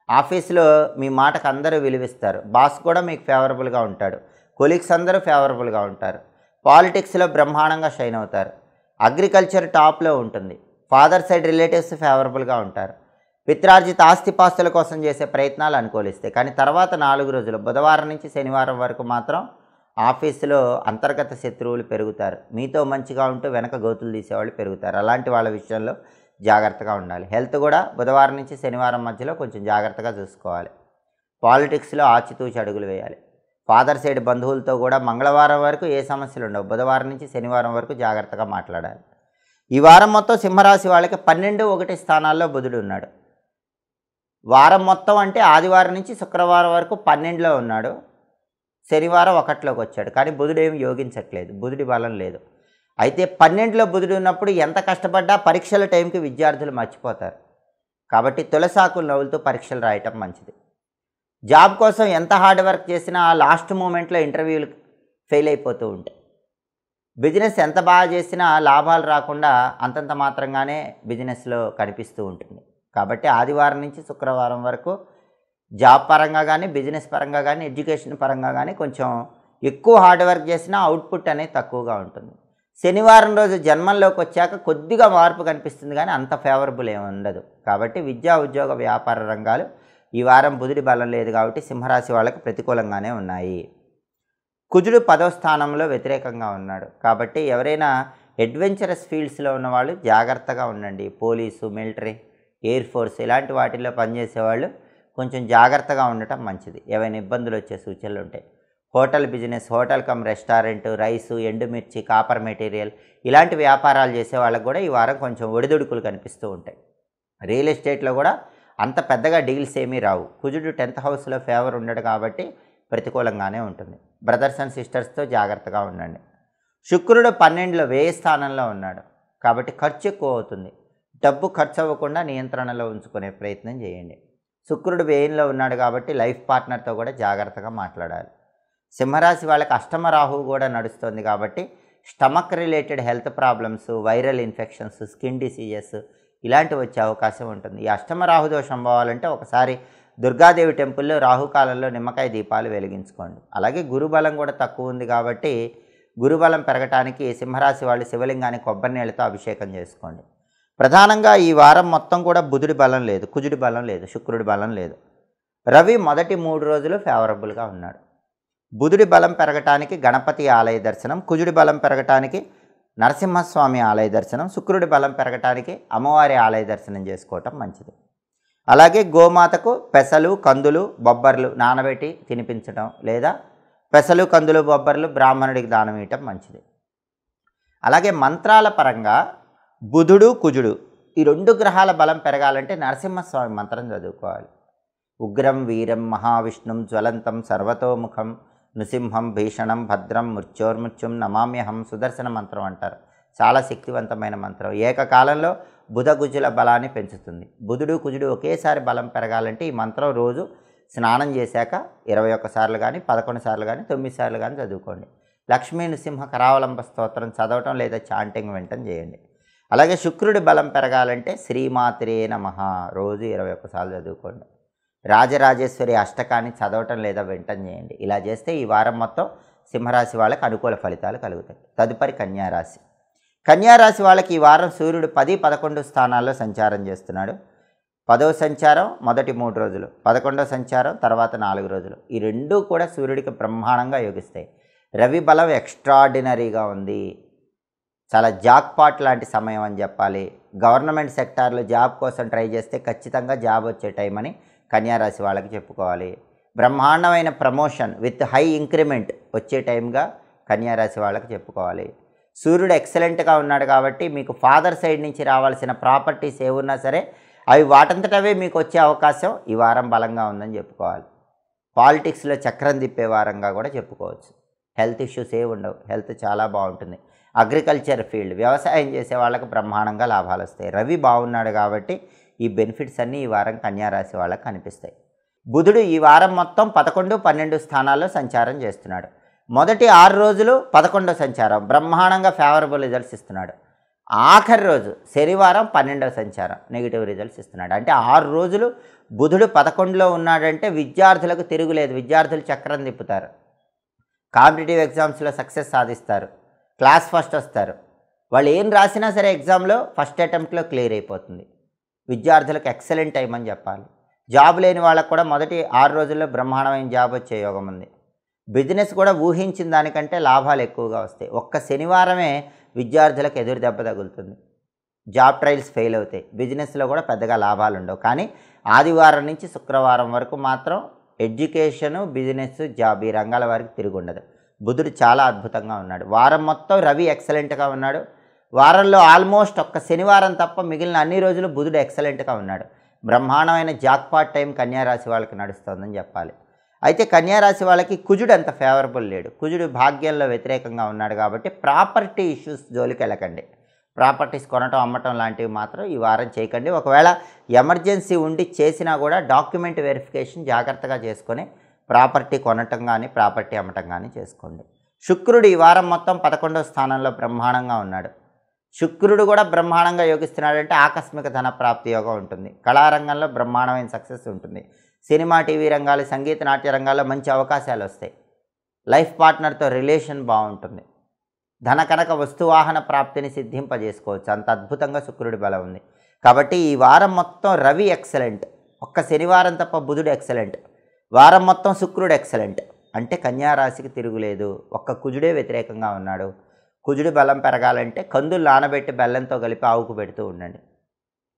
ఆఫీస్‌లో మీ మాటకు అందరూ విలువిస్తారు. బాస్ కూడా మీకు ఫేవరబుల్‌గా ఉంటాడు. కొలీగ్స్ అందరూ ఫేవరబుల్‌గా ఉంటారు. పాలిటిక్స్‌లో బ్రహ్మాండంగా షైన్ అవుతారు. అగ్రికల్చర్ టాప్‌లో ఉంటుంది. ఫాదర్ సైడ్ రిలేటివ్స్ ఫేవరబుల్‌గా ఉంటారు. పిత్రార్జిత ఆస్తిపాస్తుల కోసం చేసే ప్రయత్నాలు అనుకూలిస్తాయి. కానీ తర్వాత 4 రోజులు బుధవారం నుంచి శనివారం వరకు మాత్రం ఆఫీసులో అంతర్గత శత్రువులు పెరుగుతారు. మీతో మంచిగా ఉంటూ వెనక గోతులు తీసేవాళ్ళు పెరుగుతారు. అలాంటి వాళ్ళ విషయంలో జాగ్రత్తగా ఉండాలి. హెల్త్ కూడా బుధవారం నుంచి శనివారం మధ్యలో కొంచెం జాగ్రత్తగా చూసుకోవాలి. పాలిటిక్స్‌లో ఆచితూచి అడుగులు వేయాలి. ఫాదర్ సైడ్ బంధువులతో కూడా మంగళవారం వరకు ఏ సమస్యలు ఉండవు. బుధవారం నుంచి శనివారం వరకు జాగ్రత్తగా మాట్లాడాలి. ఈ వారం మొత్తం సింహరాశి వాళ్ళకి 12, 1 స్థానాల్లో బుధుడు ఉన్నాడు. వారం మొత్తం అంటే ఆదివారం నుంచి శుక్రవారం వరకు 12లో ఉన్నాడు. శనివారం 1లోకి వచ్చాడు. కానీ బుధుడు ఏమి యోగించట్లేదు. బుధుడి బలం లేదు. అయితే 12లో బుధుడు ఉన్నప్పుడు ఎంత కష్టపడ్డా పరీక్షల టైంకి విద్యార్థులు మర్చిపోతారు. కాబట్టి తులసాకులు నవ్వులుతూ పరీక్షలు రాయటం మంచిది. జాబ్ కోసం ఎంత హార్డ్ వర్క్ చేసినా లాస్ట్ మూమెంట్లో ఇంటర్వ్యూలు ఫెయిల్ అయిపోతూ ఉంటాయి. బిజినెస్ ఎంత బాగా చేసినా లాభాలు రాకుండా అంతంత మాత్రంగానే బిజినెస్లో కనిపిస్తూ ఉంటుంది. కాబట్టి ఆదివారం నుంచి శుక్రవారం వరకు జాబ్ పరంగా కానీ, బిజినెస్ పరంగా కానీ, ఎడ్యుకేషన్ పరంగా కానీ కొంచెం ఎక్కువ హార్డ్ వర్క్ చేసినా అవుట్పుట్ అనేది తక్కువగా ఉంటుంది. శనివారం రోజు జన్మంలోకి వచ్చాక కొద్దిగా మార్పు కనిపిస్తుంది కానీ అంత ఫేవరబుల్ ఏమి ఉండదు. కాబట్టి విద్యా, ఉద్యోగ, వ్యాపార రంగాలు ఈ వారం బుధుడి బలం లేదు కాబట్టి సింహరాశి వాళ్ళకి ప్రతికూలంగానే ఉన్నాయి. కుజుడు 10వ స్థానంలో వ్యతిరేకంగా ఉన్నాడు. కాబట్టి ఎవరైనా అడ్వెంచరస్ ఫీల్డ్స్లో ఉన్నవాళ్ళు జాగ్రత్తగా ఉండండి. పోలీసు, మిలిటరీ, ఎయిర్ ఫోర్స్ ఇలాంటి వాటిల్లో పనిచేసేవాళ్ళు కొంచెం జాగ్రత్తగా ఉండటం మంచిది. ఏవైనా ఇబ్బందులు వచ్చే సూచనలు ఉంటాయి. Hotel business, hotel come restaurant, rice, ఎండుమిర్చి, కాపర్ మెటీరియల్ ఇలాంటి వ్యాపారాలు చేసే వాళ్ళకు కూడా ఈ వారం కొంచెం ఒడిదుడుకులు కనిపిస్తూ ఉంటాయి. రియల్ ఎస్టేట్లో కూడా అంత పెద్దగా డీల్స్ ఏమీ రావు. కుజుడు 10th హౌస్లో ఫేవర్ ఉండడు కాబట్టి ప్రతికూలంగానే ఉంటుంది. బ్రదర్స్ అండ్ సిస్టర్స్తో జాగ్రత్తగా ఉండండి. శుక్రుడు 12లో వ్యయ స్థానంలో ఉన్నాడు కాబట్టి ఖర్చు ఎక్కువ అవుతుంది. డబ్బు ఖర్చు అవ్వకుండా నియంత్రణలో ఉంచుకునే ప్రయత్నం చేయండి. శుక్రుడు వ్యయంలో ఉన్నాడు కాబట్టి లైఫ్ పార్ట్నర్తో కూడా జాగ్రత్తగా మాట్లాడాలి. సింహరాశి వాళ్ళకి అష్టమ రాహువు కూడా నడుస్తుంది కాబట్టి stomach related health problems, viral infections, skin diseases ఇలాంటివి వచ్చే అవకాశం ఉంటుంది. ఈ అష్టమ రాహు దోషం పోవాలంటే ఒకసారి దుర్గాదేవి టెంపుల్లో రాహుకాలంలో నిమ్మకాయ దీపాలు వెలిగించుకోండి. అలాగే గురుబలం కూడా తక్కువ ఉంది కాబట్టి గురుబలం పెరగటానికి సింహరాశి వాళ్ళు శివలింగానికి కొబ్బరి నీళ్ళతో అభిషేకం చేసుకోండి. ప్రధానంగా ఈ వారం మొత్తం కూడా బుధుడి బలం లేదు, కుజుడి బలం లేదు, శుక్రుడి బలం లేదు. రవి మొదటి 3 రోజులు ఫేవరబుల్గా ఉన్నాడు. బుధుడి బలం పెరగటానికి గణపతి ఆలయ దర్శనం, కుజుడి బలం పెరగటానికి నరసింహస్వామి ఆలయ దర్శనం, శుక్రుడి బలం పెరగటానికి అమ్మవారి ఆలయ దర్శనం చేసుకోవటం మంచిది. అలాగే గోమాతకు పెసలు, కందులు, బొబ్బర్లు నానబెట్టి తినిపించడం లేదా పెసలు, కందులు, బొబ్బర్లు బ్రాహ్మణుడికి దానం ఇవ్వటం మంచిది. అలాగే మంత్రాల పరంగా బుధుడు, కుజుడు ఈ 2 గ్రహాల బలం పెరగాలంటే నరసింహస్వామి మంత్రం చదువుకోవాలి. ఉగ్రం వీరం మహావిష్ణుం జ్వలంతం సర్వతోముఖం నృసింహం భీషణం భద్రం మృత్యోర్మృత్యుం నమామ్యహం సుదర్శన మంత్రం అంటారు. చాలా శక్తివంతమైన మంత్రం. ఏకకాలంలో బుధ కుజుల బలాన్ని పెంచుతుంది. బుధుడు, కుజుడు ఒకేసారి బలం పెరగాలంటే ఈ మంత్రం రోజు స్నానం చేశాక 21 సార్లు కానీ, 11 సార్లు కానీ, 9 సార్లు కానీ చదువుకోండి. లక్ష్మీ నృసింహ కరావలంబ స్తోత్రం చదవటం లేదా చాంటింగ్ వినటం చేయండి. అలాగే శుక్రుడి బలం పెరగాలంటే శ్రీమాత్రే నమః రోజు 21 సార్లు చదువుకోండి. రాజరాజేశ్వరి అష్టకాన్ని చదవటం లేదా వినటం చేయండి. ఇలా చేస్తే ఈ వారం మొత్తం సింహరాశి వాళ్ళకి అనుకూల ఫలితాలు కలుగుతాయి. తదుపరి కన్యారాశి. కన్యారాశి వాళ్ళకి ఈ వారం సూర్యుడు 10, 11 స్థానాల్లో సంచారం చేస్తున్నాడు. 10వ సంచారం మొదటి 3 రోజులు, 11వ సంచారం తర్వాత 4 రోజులు. ఈ రెండూ కూడా సూర్యుడికి బ్రహ్మాండంగా యోగిస్తాయి. రవి బలం ఎక్స్ట్రాడినరీగా ఉంది. చాలా జాక్పాట్ లాంటి సమయం అని చెప్పాలి. గవర్నమెంట్ సెక్టార్లో జాబ్ కోసం ట్రై చేస్తే ఖచ్చితంగా జాబ్ వచ్చే టైం అని కన్యారాశి వాళ్ళకి చెప్పుకోవాలి. బ్రహ్మాండమైన ప్రమోషన్ విత్ హై ఇంక్రిమెంట్ వచ్చే టైంగా కన్యారాశి వాళ్ళకి చెప్పుకోవాలి. సూర్యుడు ఎక్సలెంట్గా ఉన్నాడు కాబట్టి మీకు ఫాదర్ సైడ్ నుంచి రావాల్సిన ప్రాపర్టీస్ ఏమున్నా సరే అవి వాటంతటవే మీకు వచ్చే అవకాశం ఈ వారం బలంగా ఉందని చెప్పుకోవాలి. పాలిటిక్స్లో చక్రం తిప్పే వారంగా కూడా చెప్పుకోవచ్చు. హెల్త్ ఇష్యూస్ ఏ ఉండవు. హెల్త్ చాలా బాగుంటుంది. అగ్రికల్చర్ ఫీల్డ్, వ్యవసాయం చేసే వాళ్ళకి బ్రహ్మాండంగా లాభాలు వస్తాయి. రవి బాగున్నాడు కాబట్టి ఈ బెనిఫిట్స్ అన్నీ ఈ వారం కన్యారాశి వాళ్ళకి కనిపిస్తాయి. బుధుడు ఈ వారం మొత్తం 11, 12 స్థానాల్లో సంచారం చేస్తున్నాడు. మొదటి 6 రోజులు 11వ సంచారం బ్రహ్మాండంగా ఫేవరబుల్ రిజల్ట్స్ ఇస్తున్నాడు. ఆఖరి రోజు శనివారం 12వ సంచారం నెగిటివ్ రిజల్ట్స్ ఇస్తున్నాడు. అంటే 6 రోజులు బుధుడు 11లో ఉన్నాడంటే విద్యార్థులకు తిరుగులేదు. విద్యార్థులు చక్రం తిప్పుతారు, కాంపిటేటివ్ ఎగ్జామ్స్లో సక్సెస్ సాధిస్తారు, క్లాస్ ఫస్ట్ వస్తారు. వాళ్ళు ఏం రాసినా సరే ఎగ్జామ్లో ఫస్ట్ అటెంప్ట్లో క్లియర్ అయిపోతుంది. విద్యార్థులకు ఎక్సలెంట్ టైం అని చెప్పాలి. జాబ్ లేని వాళ్ళకు కూడా మొదటి 6 రోజుల్లో బ్రహ్మాండమైన జాబ్ వచ్చే యోగం ఉంది. బిజినెస్ కూడా ఊహించిన దానికంటే లాభాలు ఎక్కువగా వస్తాయి. ఒక్క శనివారమే విద్యార్థులకు ఎదురు దెబ్బ తగులుతుంది. జాబ్ ట్రయల్స్ ఫెయిల్ అవుతాయి. బిజినెస్లో కూడా పెద్దగా లాభాలు ఉండవు. కానీ ఆదివారం నుంచి శుక్రవారం వరకు మాత్రం ఎడ్యుకేషను, బిజినెస్, జాబ్ ఈ రంగాల వారికి తిరిగి ఉండదు. బుధుడు చాలా అద్భుతంగా ఉన్నాడు. వారం మొత్తం రవి ఎక్సలెంట్గా ఉన్నాడు. వారంలో ఆల్మోస్ట్ ఒక్క శనివారం తప్ప మిగిలిన అన్ని రోజులు బుధుడు ఎక్సలెంట్గా ఉన్నాడు. బ్రహ్మాండమైన జాక్పాట్ టైం కన్యారాశి వాళ్ళకి నడుస్తుందని చెప్పాలి. అయితే కన్యారాశి వాళ్ళకి కుజుడు అంత ఫేవరబుల్ లేడు. కుజుడు భాగ్యంలో వ్యతిరేకంగా ఉన్నాడు కాబట్టి ప్రాపర్టీ ఇష్యూస్ జోలికి వెళ్ళకండి. ప్రాపర్టీస్ కొనటం, అమ్మటం లాంటివి మాత్రం ఈ వారం చేయకండి. ఒకవేళ ఎమర్జెన్సీ ఉండి చేసినా కూడా డాక్యుమెంట్ వెరిఫికేషన్ జాగ్రత్తగా చేసుకొని ప్రాపర్టీ కొనటం కానీ ప్రాపర్టీ అమ్మటం కానీ చేసుకోండి. శుక్రుడు ఈ వారం మొత్తం 11వ స్థానంలో బ్రహ్మాండంగా ఉన్నాడు. శుక్రుడు కూడా బ్రహ్మాండంగా యోగిస్తున్నాడంటే ఆకస్మిక ధన ప్రాప్తి యోగం ఉంటుంది. కళారంగంలో బ్రహ్మాండమైన సక్సెస్ ఉంటుంది. సినిమా, టీవీ రంగాలు, సంగీత, నాట్య రంగాల్లో మంచి అవకాశాలు వస్తాయి. లైఫ్ పార్ట్నర్తో రిలేషన్ బాగుంటుంది. ధన కనక వస్తువాహన ప్రాప్తిని సిద్ధింపజేసుకోవచ్చు. అంత అద్భుతంగా శుక్రుడి బలం ఉంది. కాబట్టి ఈ వారం మొత్తం రవి ఎక్సలెంట్, ఒక్క శనివారం తప్ప బుధుడు ఎక్సలెంట్, వారం మొత్తం శుక్రుడు ఎక్సలెంట్. అంటే కన్యారాశికి తిరుగులేదు. ఒక్క కుజుడే వ్యతిరేకంగా ఉన్నాడు. కుజుడి బలం పెరగాలంటే కందులు నానబెట్టి బెల్లంతో కలిపి ఆవుకు పెడుతూ ఉండండి.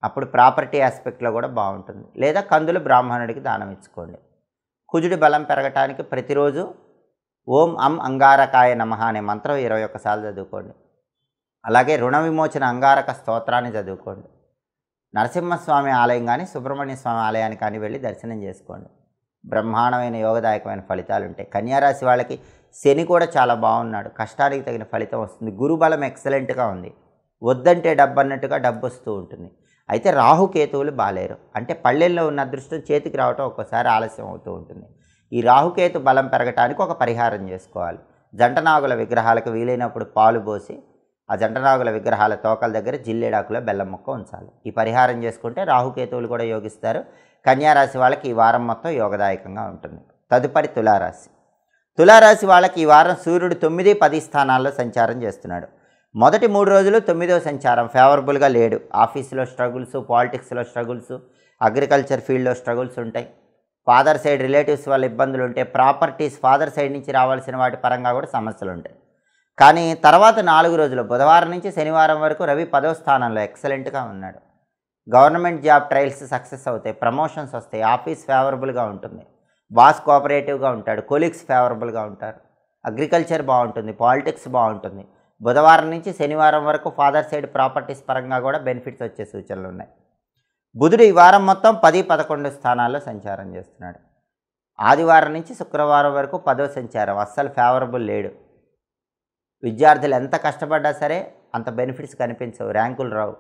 అప్పుడు ప్రాపర్టీ ఆస్పెక్ట్లో కూడా బాగుంటుంది. లేదా కందులు బ్రాహ్మణుడికి దానం ఇచ్చుకోండి. కుజుడి బలం పెరగటానికి ప్రతిరోజు ఓం అం అంగారకాయ నమః అనే మంత్రం 21 సార్లు చదువుకోండి. అలాగే రుణ విమోచన అంగారక స్తోత్రాన్ని చదువుకోండి. నరసింహస్వామి ఆలయం కానీ సుబ్రహ్మణ్య స్వామి ఆలయానికి కానీ వెళ్ళి దర్శనం చేసుకోండి. బ్రహ్మాండమైన యోగదాయకమైన ఫలితాలు ఉంటాయి. కన్యారాశి వాళ్ళకి శని కూడా చాలా బాగున్నాడు. కష్టానికి తగిన ఫలితం వస్తుంది. గురుబలం ఎక్సలెంట్గా ఉంది. వద్దంటే డబ్బు అన్నట్టుగా డబ్బు వస్తూ ఉంటుంది. అయితే రాహుకేతువులు బాలేరు. అంటే పళ్ళెల్లో ఉన్న అదృష్టం చేతికి రావటం ఒక్కోసారి ఆలస్యం అవుతూ ఉంటుంది. ఈ రాహుకేతు బలం పెరగటానికి ఒక పరిహారం చేసుకోవాలి. జంటనాగుల విగ్రహాలకు వీలైనప్పుడు పాలు పోసి ఆ జంటనాగుల విగ్రహాల తోకల దగ్గర జిల్లేడాకులో బెల్లం ముక్క ఉంచాలి. ఈ పరిహారం చేసుకుంటే రాహుకేతువులు కూడా యోగిస్తారు. కన్యారాశి వాళ్ళకి ఈ వారం మొత్తం యోగదాయకంగా ఉంటుంది. తదుపరి తులారాశి. తులారాశి వాళ్ళకి ఈ వారం సూర్యుడు 9, 10 స్థానాల్లో సంచారం చేస్తున్నాడు. మొదటి 3 రోజులు 9వ సంచారం ఫేవరబుల్గా లేడు. ఆఫీసులో స్ట్రగుల్స్, పాలిటిక్స్లో స్ట్రగుల్స్, అగ్రికల్చర్ ఫీల్డ్లో స్ట్రగుల్స్ ఉంటాయి. ఫాదర్ సైడ్ రిలేటివ్స్ వల్ల ఇబ్బందులు ఉంటాయి. ప్రాపర్టీస్ ఫాదర్ సైడ్ నుంచి రావాల్సిన వాటి పరంగా కూడా సమస్యలు ఉంటాయి. కానీ తర్వాత 4 రోజులు బుధవారం నుంచి శనివారం వరకు రవి 10వ స్థానంలో ఎక్సలెంట్గా ఉన్నాడు. గవర్నమెంట్ జాబ్ ట్రయల్స్ సక్సెస్ అవుతాయి. ప్రమోషన్స్ వస్తాయి. ఆఫీస్ ఫేవరబుల్గా ఉంటుంది. బాస్ కోఆపరేటివ్గా ఉంటాడు. కొలీగ్స్ ఫేవరబుల్గా ఉంటారు. అగ్రికల్చర్ బాగుంటుంది. పాలిటిక్స్ బాగుంటుంది. బుధవారం నుంచి శనివారం వరకు ఫాదర్ సైడ్ ప్రాపర్టీస్ పరంగా కూడా బెనిఫిట్స్ వచ్చే సూచనలు ఉన్నాయి. బుధుడు ఈ వారం మొత్తం 10, 11 స్థానాల్లో సంచారం చేస్తున్నాడు. ఆదివారం నుంచి శుక్రవారం వరకు 10వ సంచారం అస్సలు ఫేవరబుల్ లేడు. విద్యార్థులు ఎంత కష్టపడ్డా సరే అంత బెనిఫిట్స్ కనిపించవు. ర్యాంకులు రావు.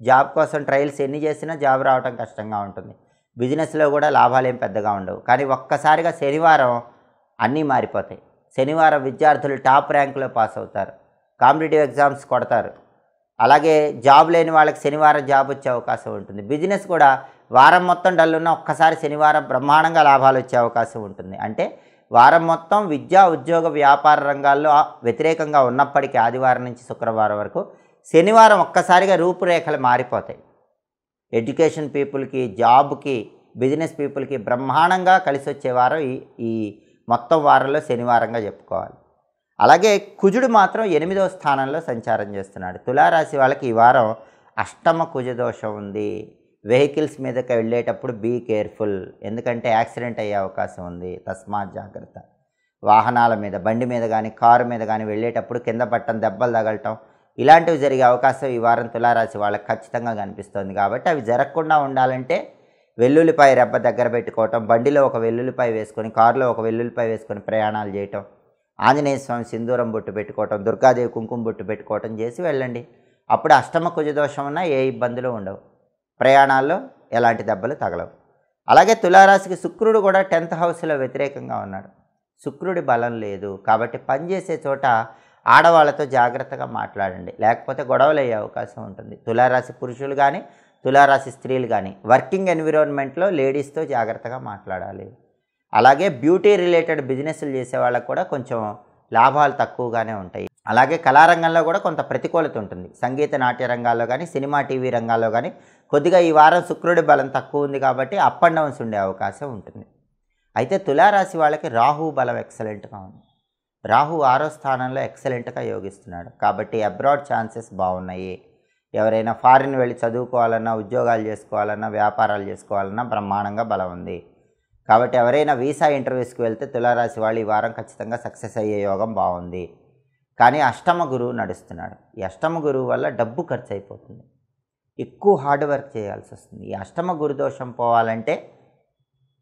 జాబ్ కోసం ట్రయల్స్ ఎన్ని చేసినా జాబ్ రావడం కష్టంగా ఉంటుంది. బిజినెస్లో కూడా లాభాలు ఏం పెద్దగా ఉండవు. కానీ ఒక్కసారిగా శనివారం అన్నీ మారిపోతాయి. శనివారం విద్యార్థులు టాప్ ర్యాంకులో పాస్ అవుతారు. కాంపిటేటివ్ ఎగ్జామ్స్ కొడతారు. అలాగే జాబ్ లేని వాళ్ళకి శనివారం జాబ్ వచ్చే అవకాశం ఉంటుంది. బిజినెస్ కూడా వారం మొత్తం డల్ ఉన్న ఒక్కసారి శనివారం బ్రహ్మాండంగా లాభాలు వచ్చే అవకాశం ఉంటుంది. అంటే వారం మొత్తం విద్యా, ఉద్యోగ, వ్యాపార రంగాల్లో వ్యతిరేకంగా ఉన్నప్పటికీ ఆదివారం నుంచి శుక్రవారం వరకు శనివారం ఒక్కసారిగా రూపురేఖలు మారిపోతాయి. ఎడ్యుకేషన్ పీపుల్కి, జాబ్కి, బిజినెస్ పీపుల్కి బ్రహ్మాండంగా కలిసి వచ్చే వారం ఈ మొత్తం వారంలో శనివారంగా చెప్పుకోవాలి. అలాగే కుజుడు మాత్రం 8వ స్థానంలో సంచారం చేస్తున్నాడు. తులారాశి వాళ్ళకి ఈ వారం అష్టమ కుజదోషం ఉంది. వెహికల్స్ మీదకి వెళ్ళేటప్పుడు బీ కేర్ఫుల్. ఎందుకంటే యాక్సిడెంట్ అయ్యే అవకాశం ఉంది. తస్మాత్ జాగ్రత్త. వాహనాల మీద, బండి మీద కానీ కారు మీద కానీ వెళ్ళేటప్పుడు కింద పట్టడం, దెబ్బలు తగలటం ఇలాంటివి జరిగే అవకాశం ఈ వారం తులారాశి వాళ్ళకి ఖచ్చితంగా కనిపిస్తుంది. కాబట్టి అవి జరగకుండా ఉండాలంటే వెల్లుల్లిపాయ రెబ్బ దగ్గర పెట్టుకోవటం, బండిలో ఒక వెల్లుల్లిపాయ వేసుకొని, కారులో ఒక వెల్లుల్లిపాయ వేసుకొని ప్రయాణాలు చేయటం, ఆంజనేయ స్వామి సింధూరం బొట్టు పెట్టుకోవటం, దుర్గాదేవి కుంకుమ బొట్టు పెట్టుకోవటం చేసి వెళ్ళండి. అప్పుడు అష్టమ కుజదోషం ఉన్నా ఏ ఇబ్బందులు ఉండవు. ప్రయాణాల్లో ఎలాంటి దెబ్బలు తగలవు. అలాగే తులారాశికి శుక్రుడు కూడా 10th హౌస్లో వ్యతిరేకంగా ఉన్నాడు. శుక్రుడి బలం లేదు. కాబట్టి పనిచేసే చోట ఆడవాళ్ళతో జాగ్రత్తగా మాట్లాడండి, లేకపోతే గొడవలు అయ్యే అవకాశం ఉంటుంది. తులారాశి పురుషులు కానీ తులారాశి స్త్రీలు కానీ వర్కింగ్ ఎన్విరాన్మెంట్లో లేడీస్తో జాగ్రత్తగా మాట్లాడాలి. అలాగే బ్యూటీ రిలేటెడ్ బిజినెస్లు చేసే వాళ్ళకు కూడా కొంచెం లాభాలు తక్కువగానే ఉంటాయి. అలాగే కళారంగంలో కూడా కొంత ప్రతికూలత ఉంటుంది. సంగీత నాట్య రంగాల్లో కానీ సినిమా టీవీ రంగాల్లో కానీ కొద్దిగా ఈ వారం శుక్రుడి బలం తక్కువ ఉంది కాబట్టి అప్ అండ్ డౌన్స్ ఉండే అవకాశం ఉంటుంది. అయితే తులారాశి వాళ్ళకి రాహు బలం ఎక్సలెంట్గా ఉంది. రాహు 6వ స్థానంలో ఎక్సలెంట్గా యోగిస్తున్నాడు కాబట్టి అబ్రాడ్ ఛాన్సెస్ బాగున్నాయి. ఎవరైనా ఫారిన్ వెళ్ళి చదువుకోవాలన్నా, ఉద్యోగాలు చేసుకోవాలన్నా, వ్యాపారాలు చేసుకోవాలన్నా బ్రహ్మాండంగా బలం ఉంది. కాబట్టి ఎవరైనా వీసా ఇంటర్వ్యూస్కి వెళ్తే తులారాశి వాళ్ళు ఈ వారం ఖచ్చితంగా సక్సెస్ అయ్యే యోగం బాగుంది. కానీ అష్టమ గురువు నడుస్తున్నాడు. ఈ అష్టమ గురువు వల్ల డబ్బు ఖర్చు అయిపోతుంది, ఎక్కువ హార్డ్ వర్క్ చేయాల్సి వస్తుంది. ఈ అష్టమ గురుదోషం పోవాలంటే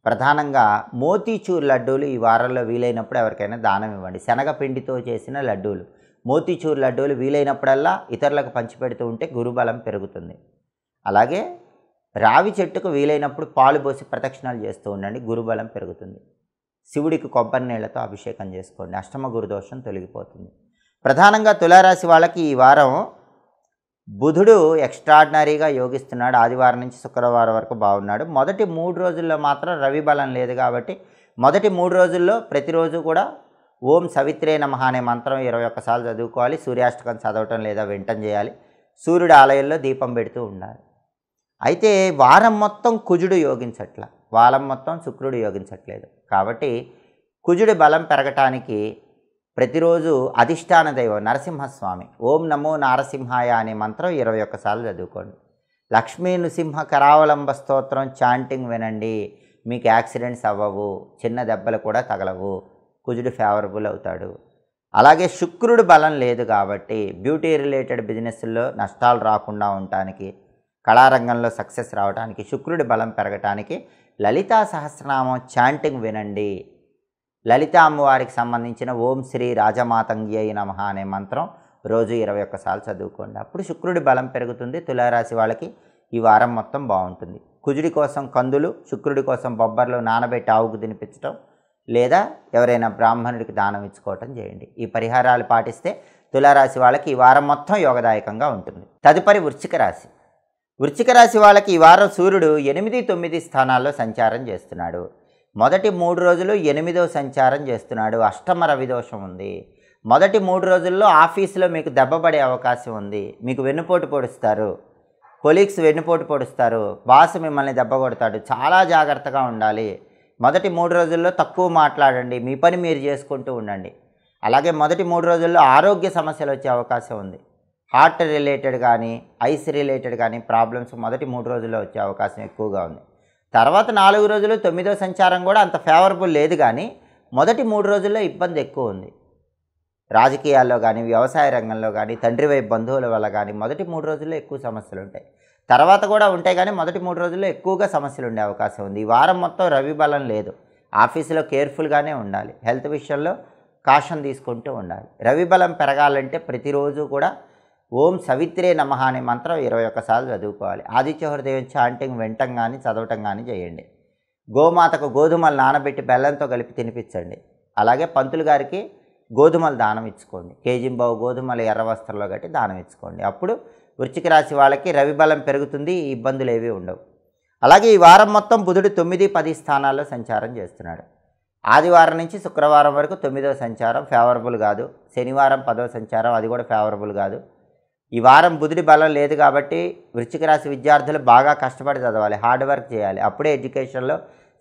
ప్రధానంగా మోతీచూర్ లడ్డూలు ఈ వారంలో వీలైనప్పుడు ఎవరికైనా దానం ఇవ్వండి. శనగపిండితో చేసిన లడ్డూలు, మోతీచూర్ లడ్డూలు వీలైనప్పుడల్లా ఇతరులకు పంచిపెడుతూ ఉంటే గురుబలం పెరుగుతుంది. అలాగే రావి చెట్టుకు వీలైనప్పుడు పాలు పోసి ప్రదక్షిణాలు చేస్తూ ఉండండి, గురుబలం పెరుగుతుంది. శివుడికి కొబ్బరి నీళ్లతో అభిషేకం చేసుకోండి, అష్టమ గురుదోషం తొలగిపోతుంది. ప్రధానంగా తులారాశి వాళ్ళకి ఈ వారం బుధుడు ఎక్స్ట్రాడినరీగా యోగిస్తున్నాడు. ఆదివారం నుంచి శుక్రవారం వరకు బాగున్నాడు. మొదటి 3 రోజుల్లో మాత్రం రవి బలం లేదు కాబట్టి మొదటి 3 రోజుల్లో ప్రతిరోజు కూడా ఓం సవిత్రే నమః అనే మంత్రం 21 సార్లు చదువుకోవాలి. సూర్యాష్టకం చదవటం లేదా వింటం చేయాలి. సూర్యుడి ఆలయంలో దీపం పెడుతూ ఉండాలి. అయితే వారం మొత్తం కుజుడు యోగించట్ల, వారం మొత్తం శుక్రుడు యోగించట్లేదు. కాబట్టి కుజుడి బలం పెరగటానికి ప్రతిరోజు అధిష్టాన దైవం నరసింహస్వామి ఓం నమో నారసింహాయ అనే మంత్రం 21 సార్లు చదువుకోండి. లక్ష్మీ నృసింహ కరావలంబ స్తోత్రం చాంటింగ్ వినండి. మీకు యాక్సిడెంట్స్ అవ్వవు, చిన్న దెబ్బలు కూడా తగలవు, కుజుడు ఫేవరబుల్ అవుతాడు. అలాగే శుక్రుడు బలం లేదు కాబట్టి బ్యూటీ రిలేటెడ్ బిజినెస్ల్లో నష్టాలు రాకుండా ఉండటానికి, కళారంగంలో సక్సెస్ రావడానికి, శుక్రుడి బలం పెరగటానికి లలితా సహస్రనామం చాంటింగ్ వినండి. లలితా అమ్మవారికి సంబంధించిన ఓం శ్రీ రాజమాతంగ్యై నమః అనే మంత్రం రోజు 21 సార్లు చదువుకోండి. అప్పుడు శుక్రుడి బలం పెరుగుతుంది. తులారాశి వాళ్ళకి ఈ వారం మొత్తం బాగుంటుంది. కుజుడి కోసం కందులు, శుక్రుడి కోసం బొబ్బర్లు నానబెట్టి ఆవుకు తినిపించడం లేదా ఎవరైనా బ్రాహ్మణుడికి దానం ఇచ్చుకోవటం చేయండి. ఈ పరిహారాలు పాటిస్తే తులారాశి వాళ్ళకి ఈ వారం మొత్తం యోగదాయకంగా ఉంటుంది. తదుపరి వృశ్చిక రాశి. వృశ్చిక రాశి వాళ్ళకి ఈ వారం సూర్యుడు 8, 9 స్థానాల్లో సంచారం చేస్తున్నాడు. మొదటి 3 రోజులు 8వ సంచారం చేస్తున్నాడు. అష్టమ రవి దోషం ఉంది. మొదటి 3 రోజుల్లో ఆఫీసులో మీకు దెబ్బపడే అవకాశం ఉంది. మీకు వెన్నుపోటు పొడుస్తారు, కొలీగ్స్ వెన్నుపోటు పొడుస్తారు, బాస్ మిమ్మల్ని దెబ్బ కొడతాడు. చాలా జాగ్రత్తగా ఉండాలి. మొదటి 3 రోజుల్లో తక్కువ మాట్లాడండి, మీ పని మీరు చేసుకుంటూ ఉండండి. అలాగే మొదటి 3 రోజుల్లో ఆరోగ్య సమస్యలు వచ్చే అవకాశం ఉంది. హార్ట్ రిలేటెడ్ కానీ ఐస్ రిలేటెడ్ కానీ ప్రాబ్లమ్స్ మొదటి 3 రోజుల్లో వచ్చే అవకాశం ఎక్కువగా ఉంది. తర్వాత 4 రోజులు 9వ సంచారం కూడా అంత ఫేవరబుల్ లేదు, కానీ మొదటి 3 రోజుల్లో ఇబ్బంది ఎక్కువ ఉంది. రాజకీయాల్లో కానీ వ్యవసాయ రంగంలో కానీ తండ్రి వైపు బంధువుల వల్ల కానీ మొదటి 3 రోజుల్లో ఎక్కువ సమస్యలు ఉంటాయి. తర్వాత కూడా ఉంటాయి, కానీ మొదటి 3 రోజుల్లో ఎక్కువగా సమస్యలు ఉండే అవకాశం ఉంది. ఈ వారం మొత్తం రవి బలం లేదు. ఆఫీసులో కేర్ఫుల్గానే ఉండాలి. హెల్త్ విషయంలో కాషన్ తీసుకుంటూ ఉండాలి. రవి బలం పెరగాలంటే ప్రతిరోజు కూడా ఓం సవిత్రే నమః అనే మంత్రం 21 సార్లు చదువుకోవాలి. ఆదిత్య హృదయం చాంటింగ్ వినటం కానీ చదవటం కానీ చేయండి. గోమాతకు గోధుమలు నానబెట్టి బెల్లంతో కలిపి తినిపించండి. అలాగే పంతులు గారికి గోధుమలు దానం ఇచ్చుకోండి. కేజింబావు గోధుమలు ఎర్ర వస్త్రంలో కట్టి దానం ఇచ్చుకోండి. అప్పుడు వృశ్చిక రాశి వాళ్ళకి రవి బలం పెరుగుతుంది, ఇబ్బందులు ఏవి ఉండవు. అలాగే ఈ వారం మొత్తం బుధుడు 9, 10 స్థానాల్లో సంచారం చేస్తున్నాడు. ఆదివారం నుంచి శుక్రవారం వరకు 9వ సంచారం ఫేవరబుల్ కాదు. శనివారం 10వ సంచారం, అది కూడా ఫేవరబుల్ కాదు. ఈ వారం బుధుడి బలం లేదు కాబట్టి వృశ్చిక రాశి విద్యార్థులు బాగా కష్టపడి చదవాలి, హార్డ్ వర్క్ చేయాలి. అప్పుడే ఎడ్యుకేషన్లో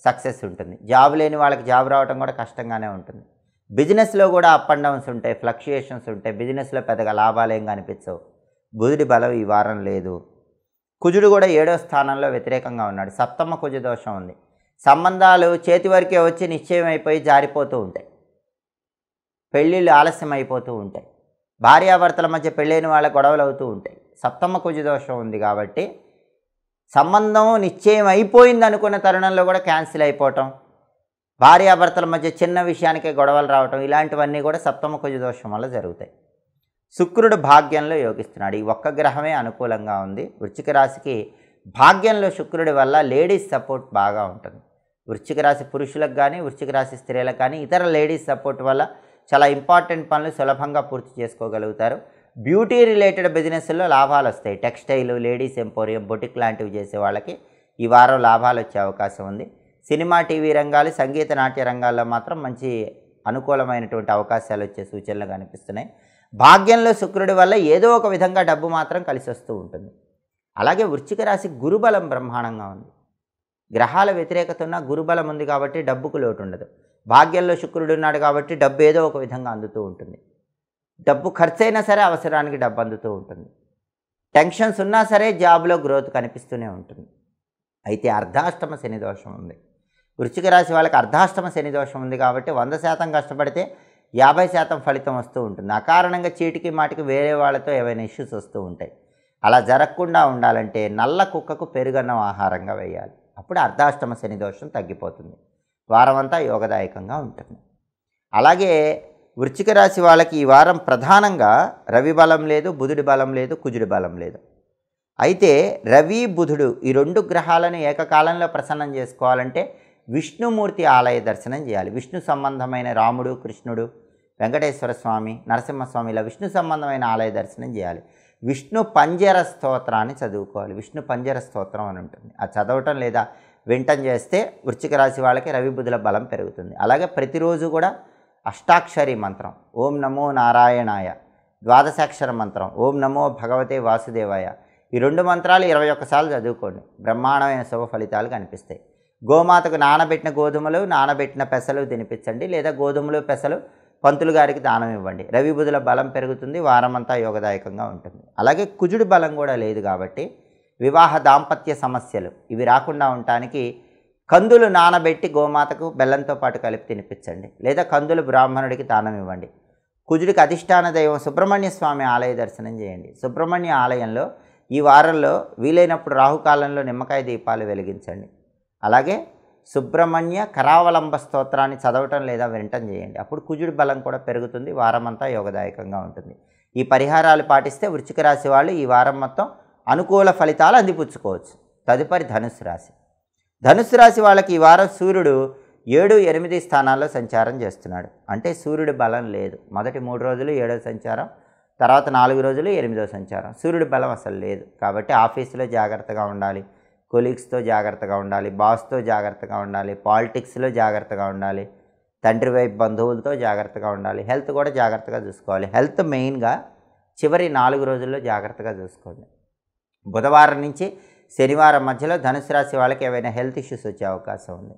సక్సెస్ ఉంటుంది. జాబ్ లేని వాళ్ళకి జాబ్ రావడం కూడా కష్టంగానే ఉంటుంది. బిజినెస్లో కూడా అప్ అండ్ డౌన్స్ ఉంటాయి, ఫ్లక్చుయేషన్స్ ఉంటాయి. బిజినెస్లో పెద్దగా లాభాలు ఏం కనిపించవు. బుధుడి బలం ఈ వారం లేదు. కుజుడు కూడా 7వ స్థానంలో వ్యతిరేకంగా ఉన్నాడు. సప్తమ కుజ దోషం ఉంది. సంబంధాలు చేతి వరకే వచ్చి నిశ్చయం అయిపోయి జారిపోతూ ఉంటాయి. పెళ్ళిళ్ళు ఆలస్యం అయిపోతూ ఉంటాయి. భార్యాభర్తల మధ్య పెళ్ళైన వాళ్ళ గొడవలు అవుతూ ఉంటాయి. సప్తమ కుజ దోషం ఉంది కాబట్టి సంబంధం నిశ్చయం అయిపోయింది అనుకున్న తరుణంలో కూడా క్యాన్సిల్ అయిపోవటం, భార్యాభర్తల మధ్య చిన్న విషయానికే గొడవలు రావటం, ఇలాంటివన్నీ కూడా సప్తమ కుజ దోషం వల్ల జరుగుతాయి. శుక్రుడు భాగ్యంలో యోగిస్తున్నాడు. ఈ ఒక్క గ్రహమే అనుకూలంగా ఉంది. వృశ్చిక రాశికి భాగ్యంలో శుక్రుడి వల్ల లేడీస్ సపోర్ట్ బాగా ఉంటుంది. వృశ్చిక రాశి పురుషులకు కానీ వృశ్చిక రాశి స్త్రీలకు కానీ ఇతర లేడీస్ సపోర్ట్ వల్ల చాలా ఇంపార్టెంట్ పనులు సులభంగా పూర్తి చేసుకోగలుగుతారు. బ్యూటీ రిలేటెడ్ బిజినెస్లో లాభాలు వస్తాయి. టెక్స్టైల్, లేడీస్ ఎంపోరియం, బొటిక్ లాంటివి చేసే వాళ్ళకి ఈ వారం లాభాలు వచ్చే అవకాశం ఉంది. సినిమా, టీవీ రంగాలు, సంగీత, నాట్య రంగాల్లో మాత్రం మంచి అనుకూలమైనటువంటి అవకాశాలు వచ్చే సూచనలు కనిపిస్తున్నాయి. భాగ్యంలో శుక్రుడి వల్ల ఏదో ఒక విధంగా డబ్బు మాత్రం కలిసి వస్తూ ఉంటుంది. అలాగే వృశ్చిక రాశి గురుబలం బ్రహ్మాండంగా ఉంది. గ్రహాల వ్యతిరేకత ఉన్న గురుబలం ఉంది కాబట్టి డబ్బుకు లోటు ఉండదు. భాగ్యంలో శుక్రుడు ఉన్నాడు కాబట్టి డబ్బు ఏదో ఒక విధంగా అందుతూ ఉంటుంది. డబ్బు ఖర్చైనా సరే అవసరానికి డబ్బు అందుతూ ఉంటుంది. టెన్షన్స్ ఉన్నా సరే జాబ్లో గ్రోత్ కనిపిస్తూనే ఉంటుంది. అయితే అర్ధాష్టమ శని దోషం ఉంది. వృశ్చిక రాశి వాళ్ళకి అర్ధాష్టమ శని దోషం ఉంది కాబట్టి 100% కష్టపడితే 50% ఫలితం వస్తూ ఉంటుంది. అకారణంగా చీటికి మాటికి వేరే వాళ్ళతో ఏవైనా ఇష్యూస్ వస్తూ ఉంటాయి. అలా జరగకుండా ఉండాలంటే నల్ల కుక్కకు పెరుగన్నం ఆహారంగా వేయాలి. అప్పుడు అర్ధాష్టమ శని దోషం తగ్గిపోతుంది. వారం అంతా యోగదాయకంగా ఉంటుంది. అలాగే వృశ్చిక రాశి వాళ్ళకి ఈ వారం ప్రధానంగా రవి బలం లేదు, బుధుడి బలం లేదు, కుజుడి బలం లేదు. అయితే రవి, బుధుడు ఈ 2 గ్రహాలను ఏకకాలంలో ప్రసన్నం చేసుకోవాలంటే విష్ణుమూర్తి ఆలయ దర్శనం చేయాలి. విష్ణు సంబంధమైన రాముడు, కృష్ణుడు, వెంకటేశ్వర స్వామి, నరసింహస్వామి ఇలా విష్ణు సంబంధమైన ఆలయ దర్శనం చేయాలి. విష్ణు పంజర స్తోత్రాన్ని చదువుకోవాలి. విష్ణు పంజర స్తోత్రం అని ఉంటుంది. అది చదవటం లేదా వింటం చేస్తే వృశ్చిక రాశి వాళ్ళకి రవి, బుధుల బలం పెరుగుతుంది. అలాగే ప్రతిరోజు కూడా అష్టాక్షరి మంత్రం ఓం నమో నారాయణాయ, ద్వాదశాక్షర మంత్రం ఓం నమో భగవతే వాసుదేవాయ, ఈ 2 మంత్రాలు 21 సార్లు చదువుకోండి. బ్రహ్మాండమైన శుభ ఫలితాలు కనిపిస్తాయి. గోమాతకు నానబెట్టిన గోధుమలు, నానబెట్టిన పెసలు తినిపించండి, లేదా గోధుమలు, పెసలు పంతులు గారికి దానం ఇవ్వండి. రవి, బుధుల బలం పెరుగుతుంది. వారమంతా యోగదాయకంగా ఉంటుంది. అలాగే కుజుడి బలం కూడా లేదు కాబట్టి వివాహ, దాంపత్య సమస్యలు ఇవి రాకుండా ఉండటానికి కందులు నానబెట్టి గోమాతకు బెల్లంతో పాటు కలిపి తినిపించండి, లేదా కందులు బ్రాహ్మణుడికి దానం ఇవ్వండి. కుజుడికి అధిష్టాన దైవం సుబ్రహ్మణ్య స్వామి ఆలయ దర్శనం చేయండి. సుబ్రహ్మణ్య ఆలయంలో ఈ వారంలో వీలైనప్పుడు రాహుకాలంలో నిమ్మకాయ దీపాలు వెలిగించండి. అలాగే సుబ్రహ్మణ్య కరావలంబ స్తోత్రాన్ని చదవటం లేదా వినటం చేయండి. అప్పుడు కుజుడి బలం కూడా పెరుగుతుంది. వారమంతా యోగదాయకంగా ఉంటుంది. ఈ పరిహారాలు పాటిస్తే వృశ్చిక రాశి వాళ్ళు ఈ వారం మొత్తం అనుకూల ఫలితాలు అందిపుచ్చుకోవచ్చు. తదుపరి ధనుస్సు రాశి. ధనుస్సు రాశి వాళ్ళకి ఈ వారం సూర్యుడు 7, 8 స్థానాల్లో సంచారం చేస్తున్నాడు. అంటే సూర్యుడి బలం లేదు. మొదటి 3 రోజులు 7వ సంచారం, తర్వాత 4 రోజులు 8వ సంచారం. సూర్యుడి బలం అసలు లేదు కాబట్టి ఆఫీసులో జాగ్రత్తగా ఉండాలి, కొలీగ్స్తో జాగ్రత్తగా ఉండాలి, బాస్తో జాగ్రత్తగా ఉండాలి, పాలిటిక్స్లో జాగ్రత్తగా ఉండాలి, తండ్రి వైపు బంధువులతో జాగ్రత్తగా ఉండాలి. హెల్త్ కూడా జాగ్రత్తగా చూసుకోవాలి. హెల్త్ మెయిన్గా చివరి 4 రోజుల్లో జాగ్రత్తగా చూసుకోండి. బుధవారం నుంచి శనివారం మధ్యలో ధనుసు రాశి వాళ్ళకి ఏవైనా హెల్త్ ఇష్యూస్ వచ్చే అవకాశం ఉంది.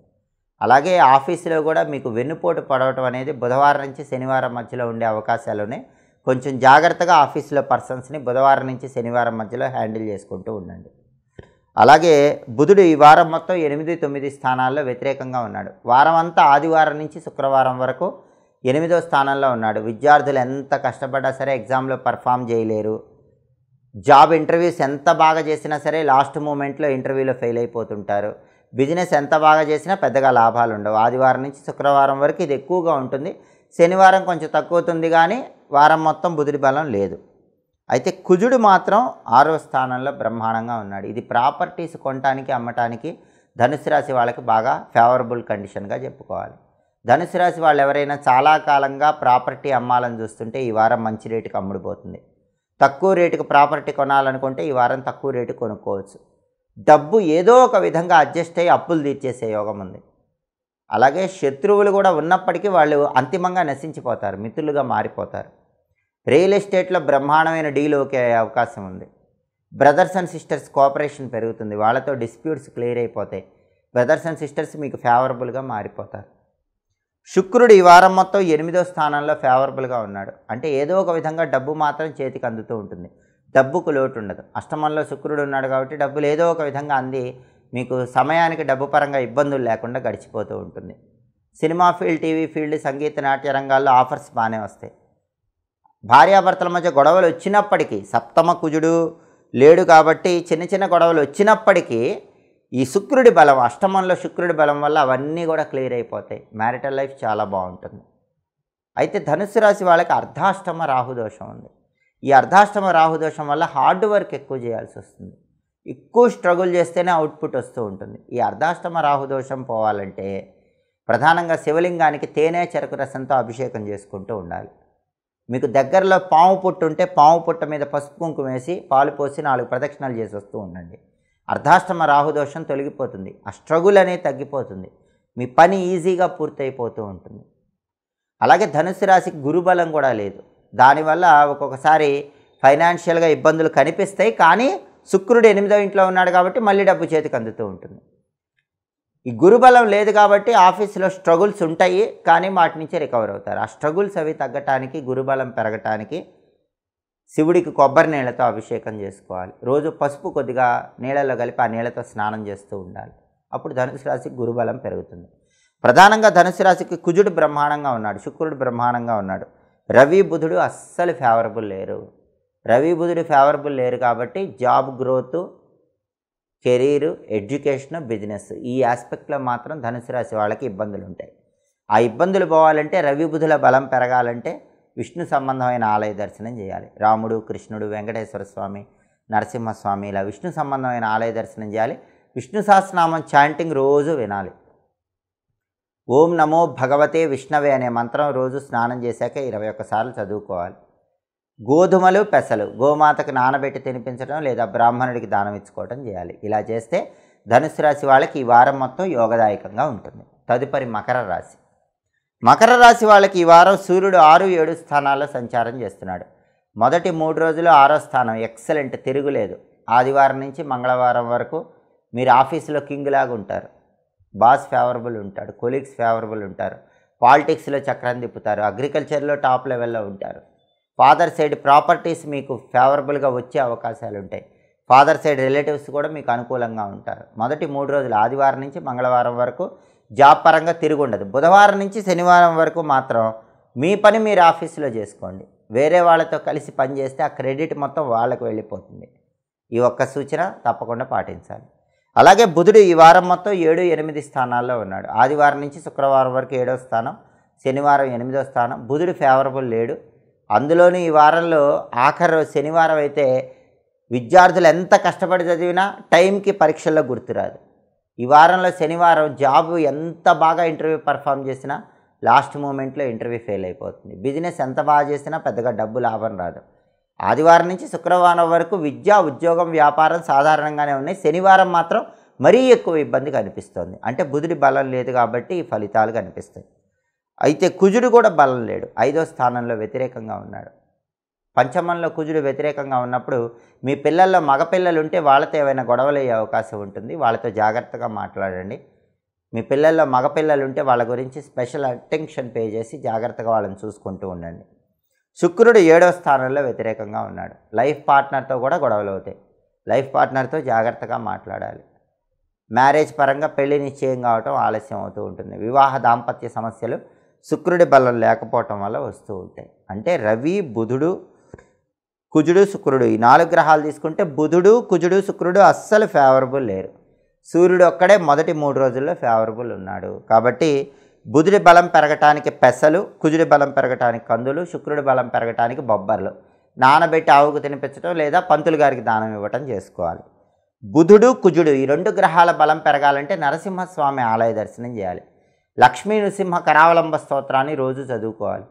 అలాగే ఆఫీసులో కూడా మీకు వెన్నుపోటు పడవటం అనేది బుధవారం నుంచి శనివారం మధ్యలో ఉండే అవకాశాలునే. కొంచెం జాగ్రత్తగా ఆఫీసులో పర్సన్స్ని బుధవారం నుంచి శనివారం మధ్యలో హ్యాండిల్ చేసుకుంటూ ఉండండి. అలాగే బుధుడు ఈ వారం మొత్తం 8, 9 స్థానాల్లో వ్యతిరేకంగా ఉన్నాడు. వారం అంతా ఆదివారం నుంచి శుక్రవారం వరకు 8వ స్థానంలో ఉన్నాడు. విద్యార్థులు ఎంత కష్టపడ్డా సరే ఎగ్జామ్లో పర్ఫామ్ చేయలేరు. జాబ్ ఇంటర్వ్యూస్ ఎంత బాగా చేసినా సరే లాస్ట్ మూమెంట్లో ఇంటర్వ్యూలో ఫెయిల్ అయిపోతుంటారు. బిజినెస్ ఎంత బాగా చేసినా పెద్దగా లాభాలు ఉండవు. ఆదివారం నుంచి శుక్రవారం వరకు ఇది ఎక్కువగా ఉంటుంది. శనివారం కొంచెం తక్కువతుంది కానీ వారం మొత్తం బుధుడి బలం లేదు. అయితే కుజుడు మాత్రం 6వ స్థానంలో బ్రహ్మాండంగా ఉన్నాడు. ఇది ప్రాపర్టీస్ కొనటానికి, అమ్మటానికి ధనుసు రాశి వాళ్ళకి బాగా ఫేవరబుల్ కండిషన్గా చెప్పుకోవాలి. ధనుసు రాశి వాళ్ళు ఎవరైనా చాలా కాలంగా ప్రాపర్టీ అమ్మాలని చూస్తుంటే ఈ వారం మంచి రేటుకి అమ్ముడుపోతుంది. తక్కువ రేటుకు ప్రాపర్టీ కొనాలనుకుంటే ఈ వారం తక్కువ రేటు కొనుక్కోవచ్చు. డబ్బు ఏదో ఒక విధంగా అడ్జస్ట్ అయ్యి అప్పులు తీర్చేసే యోగం ఉంది. అలాగే శత్రువులు కూడా ఉన్నప్పటికీ వాళ్ళు అంతిమంగా నశించిపోతారు, మిత్రులుగా మారిపోతారు. రియల్ ఎస్టేట్లో బ్రహ్మాండమైన డీల్ ఓకే అయ్యే అవకాశం ఉంది. బ్రదర్స్ అండ్ సిస్టర్స్ కోఆపరేషన్ పెరుగుతుంది. వాళ్ళతో డిస్ప్యూట్స్ క్లియర్ అయిపోతాయి. బ్రదర్స్ అండ్ సిస్టర్స్ మీకు ఫేవరబుల్గా మారిపోతారు. శుక్రుడు ఈ వారం మొత్తం 8వ స్థానంలో ఫేవరబుల్గా ఉన్నాడు. అంటే ఏదో ఒక విధంగా డబ్బు మాత్రం చేతికి అందుతూ ఉంటుంది. డబ్బుకు లోటు ఉండదు. అష్టమంలో శుక్రుడు ఉన్నాడు కాబట్టి డబ్బులు ఏదో ఒక విధంగా అంది మీకు సమయానికి డబ్బు పరంగా ఇబ్బందులు లేకుండా గడిచిపోతూ ఉంటుంది. సినిమా ఫీల్డ్, టీవీ ఫీల్డ్, సంగీత, నాట్య రంగాల్లో ఆఫర్స్ బాగానే వస్తాయి. భార్యాభర్తల మధ్య గొడవలు వచ్చినప్పటికీ సప్తమ కుజుడు లేడు కాబట్టి చిన్న చిన్న గొడవలు వచ్చినప్పటికీ ఈ శుక్రుడి బలం, అష్టమంలో శుక్రుడి బలం వల్ల అవన్నీ కూడా క్లియర్ అయిపోతాయి. మ్యారిటల్ లైఫ్ చాలా బాగుంటుంది. అయితే ధనుస్సు రాశి వాళ్ళకి అర్ధాష్టమ రాహుదోషం ఉంది. ఈ అర్ధాష్టమ రాహుదోషం వల్ల హార్డ్ వర్క్ ఎక్కువ చేయాల్సి వస్తుంది. ఎక్కువ స్ట్రగుల్ చేస్తేనే అవుట్పుట్ వస్తూ ఉంటుంది. ఈ అర్ధాష్టమ రాహుదోషం పోవాలంటే ప్రధానంగా శివలింగానికి తేనె చెరకు రసంతో అభిషేకం చేసుకుంటూ ఉండాలి. మీకు దగ్గరలో పాము పుట్టు ఉంటే పాము పుట్ట మీద పసుపు కుంకుమ వేసి పాలు పోసి 4 ప్రదక్షిణాలు చేసి వస్తూ ఉండండి. అర్ధాష్టమ రాహుదోషం తొలగిపోతుంది. ఆ స్ట్రగుల్ అనేది తగ్గిపోతుంది. మీ పని ఈజీగా పూర్తయిపోతూ ఉంటుంది. అలాగే ధనుసు రాశికి గురుబలం కూడా లేదు. దానివల్ల ఒక్కొక్కసారి ఫైనాన్షియల్గా ఇబ్బందులు కనిపిస్తాయి. కానీ శుక్రుడు 8వ ఇంట్లో ఉన్నాడు కాబట్టి మళ్ళీ డబ్బు చేతికి అందుతూ ఉంటుంది. ఈ గురుబలం లేదు కాబట్టి ఆఫీసులో స్ట్రగుల్స్ ఉంటాయి, కానీ వాటి నుంచి రికవర్ అవుతారు. ఆ స్ట్రగుల్స్ అవి తగ్గటానికి, గురుబలం పెరగటానికి శివుడికి కొబ్బరి నీళ్ళతో అభిషేకం చేసుకోవాలి. రోజు పసుపు కొద్దిగా నీళ్ళలో కలిపి ఆ నీళ్ళతో స్నానం చేస్తూ ఉండాలి. అప్పుడు ధనుసు రాశికి గురుబలం పెరుగుతుంది. ప్రధానంగా ధనుసు రాశికి కుజుడు బ్రహ్మాండంగా ఉన్నాడు, శుక్రుడు బ్రహ్మాండంగా ఉన్నాడు. రవి బుధుడు అస్సలు ఫేవరబుల్ లేరు. రవి బుధుడు ఫేవరబుల్ లేరు కాబట్టి job growth, career, education, business ఈ ఆస్పెక్ట్లో మాత్రం ధనుసు రాశి వాళ్ళకి ఇబ్బందులు ఉంటాయి. ఆ ఇబ్బందులు పోవాలంటే రవి బుధుల బలం పెరగాలంటే విష్ణు సంబంధమైన ఆలయ దర్శనం చేయాలి. రాముడు, కృష్ణుడు, వెంకటేశ్వర స్వామి, నరసింహస్వామి ఇలా విష్ణు సంబంధమైన ఆలయ దర్శనం చేయాలి. విష్ణు సహస్రనామం చాంటింగ్ రోజు వినాలి. ఓం నమో భగవతే విష్ణవే అనే మంత్రం రోజు స్నానం చేశాక 21 సార్లు చదువుకోవాలి. గోధుమలు, పెసలు గోమాతకు నానబెట్టి తినిపించడం లేదా బ్రాహ్మణుడికి దానం ఇచ్చుకోవడం చేయాలి. ఇలా చేస్తే ధనుసు రాశి వాళ్ళకి ఈ వారం మొత్తం యోగదాయకంగా ఉంటుంది. తదుపరి మకర రాశి. మకర రాశి వాళ్ళకి ఈ వారం సూర్యుడు 6, 7 స్థానాల్లో సంచారం చేస్తున్నాడు. మొదటి 3 రోజులు 6వ స్థానం ఎక్సలెంట్, తిరుగులేదు. ఆదివారం నుంచి మంగళవారం వరకు మీరు ఆఫీసులో కింగ్ లాగా ఉంటారు. బాస్ ఫేవరబుల్ ఉంటాడు, కొలీగ్స్ ఫేవరబుల్ ఉంటారు, పాలిటిక్స్లో చక్రం తిప్పుతారు, అగ్రికల్చర్లో టాప్ లెవెల్లో ఉంటారు. ఫాదర్ సైడ్ ప్రాపర్టీస్ మీకు ఫేవరబుల్గా వచ్చే అవకాశాలు ఉంటాయి. ఫాదర్ సైడ్ రిలేటివ్స్ కూడా మీకు అనుకూలంగా ఉంటారు. మొదటి 3 రోజులు ఆదివారం నుంచి మంగళవారం వరకు జాబ్ పరంగా తిరిగి ఉండదు. బుధవారం నుంచి శనివారం వరకు మాత్రం మీ పని మీరు ఆఫీసులో చేసుకోండి. వేరే వాళ్ళతో కలిసి పని చేస్తే ఆ క్రెడిట్ మొత్తం వాళ్ళకు వెళ్ళిపోతుంది. ఈ ఒక్క సూచన తప్పకుండా పాటించాలి. అలాగే బుధుడు ఈ వారం మొత్తం 7, 8 స్థానాల్లో ఉన్నాడు. ఆదివారం నుంచి శుక్రవారం వరకు 7వ స్థానం, శనివారం 8వ స్థానం. బుధుడు ఫేవరబుల్ లేడు. అందులోని ఈ వారంలో ఆఖరు శనివారం అయితే విద్యార్థులు ఎంత కష్టపడి చదివినా టైంకి పరీక్షల్లో గుర్తురాదు. ఈ వారంలో శనివారం జాబ్ ఎంత బాగా ఇంటర్వ్యూ పర్ఫామ్ చేసినా లాస్ట్ మూమెంట్లో ఇంటర్వ్యూ ఫెయిల్ అయిపోతుంది. బిజినెస్ ఎంత బాగా చేసినా పెద్దగా డబ్బు లాభం రాదు. ఆదివారం నుంచి శుక్రవారం వరకు విద్య, ఉద్యోగం, వ్యాపారం సాధారణంగానే ఉన్నాయి. శనివారం మాత్రం మరీ ఎక్కువ ఇబ్బంది కనిపిస్తుంది. అంటే బుధుడి బలం లేదు కాబట్టి ఈ ఫలితాలు కనిపిస్తాయి. అయితే కుజుడు కూడా బలం లేడు, 5వ స్థానంలో వ్యతిరేకంగా ఉన్నాడు. పంచమంలో కుజుడు వ్యతిరేకంగా ఉన్నప్పుడు మీ పిల్లల్లో మగపిల్లలు ఉంటే వాళ్ళతో ఏమైనా గొడవలు అయ్యే అవకాశం ఉంటుంది. వాళ్ళతో జాగ్రత్తగా మాట్లాడండి. మీ పిల్లల్లో మగపిల్లలు ఉంటే వాళ్ళ గురించి స్పెషల్ అటెన్షన్ పే చేసి జాగ్రత్తగా వాళ్ళని చూసుకుంటూ ఉండండి. శుక్రుడు 7వ స్థానంలో వ్యతిరేకంగా ఉన్నాడు. లైఫ్ పార్ట్నర్తో కూడా గొడవలు అవుతాయి. లైఫ్ పార్ట్నర్తో జాగ్రత్తగా మాట్లాడాలి. మ్యారేజ్ పరంగా పెళ్లి నిశ్చయం కావటం ఆలస్యం అవుతూ ఉంటుంది. వివాహ దాంపత్య సమస్యలు శుక్రుడి బలం లేకపోవటం వల్ల వస్తూ ఉంటాయి. అంటే రవి, బుధుడు, కుజుడు, శుక్రుడు ఈ 4 గ్రహాలు తీసుకుంటే బుధుడు, కుజుడు, శుక్రుడు అస్సలు ఫేవరబుల్ లేరు. సూర్యుడు ఒక్కడే మొదటి 3 రోజుల్లో ఫేవరబుల్ ఉన్నాడు. కాబట్టి బుధుడి బలం పెరగటానికి పెసలు, కుజుడి బలం పెరగటానికి కందులు, శుక్రుడి బలం పెరగటానికి బొబ్బర్లు నానబెట్టి ఆవుకు తినిపించడం లేదా పంతులు గారికి దానం ఇవ్వటం చేసుకోవాలి. బుధుడు, కుజుడు ఈ 2 గ్రహాల బలం పెరగాలంటే నరసింహస్వామి ఆలయ దర్శనం చేయాలి. లక్ష్మీ నృసింహ కరావలంబ స్తోత్రాన్ని రోజు చదువుకోవాలి.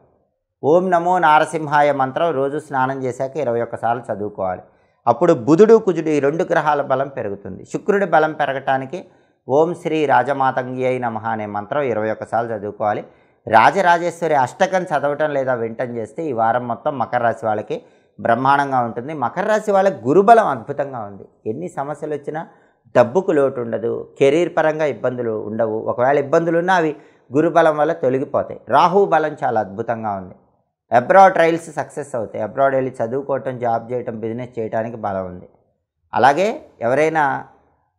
ఓం నమో నారసింహాయ మంత్రం రోజు స్నానం చేశాక 21 సార్లు చదువుకోవాలి. అప్పుడు బుధుడు, కుజుడు ఈ 2 గ్రహాల బలం పెరుగుతుంది. శుక్రుడి బలం పెరగటానికి ఓం శ్రీ రాజమాతంగ్యై నమః అనే మంత్రం 21 సార్లు చదువుకోవాలి. రాజరాజేశ్వరి అష్టకం చదవటం లేదా వింటం చేస్తే ఈ వారం మొత్తం మకర రాశి వాళ్ళకి బ్రహ్మాండంగా ఉంటుంది. మకర రాశి వాళ్ళకి గురుబలం అద్భుతంగా ఉంది. ఎన్ని సమస్యలు వచ్చినా డబ్బుకు లోటు ఉండదు, కెరీర్ పరంగా ఇబ్బందులు ఉండవు. ఒకవేళ ఇబ్బందులు ఉన్నా అవి గురుబలం వల్ల తొలగిపోతాయి. రాహు బలం చాలా అద్భుతంగా ఉంది. అబ్రాడ్ ట్రయల్స్ సక్సెస్ అవుతాయి. అబ్రాడ్ వెళ్ళి చదువుకోవటం, జాబ్ చేయటం, బిజినెస్ చేయడానికి బలం ఉంది. అలాగే ఎవరైనా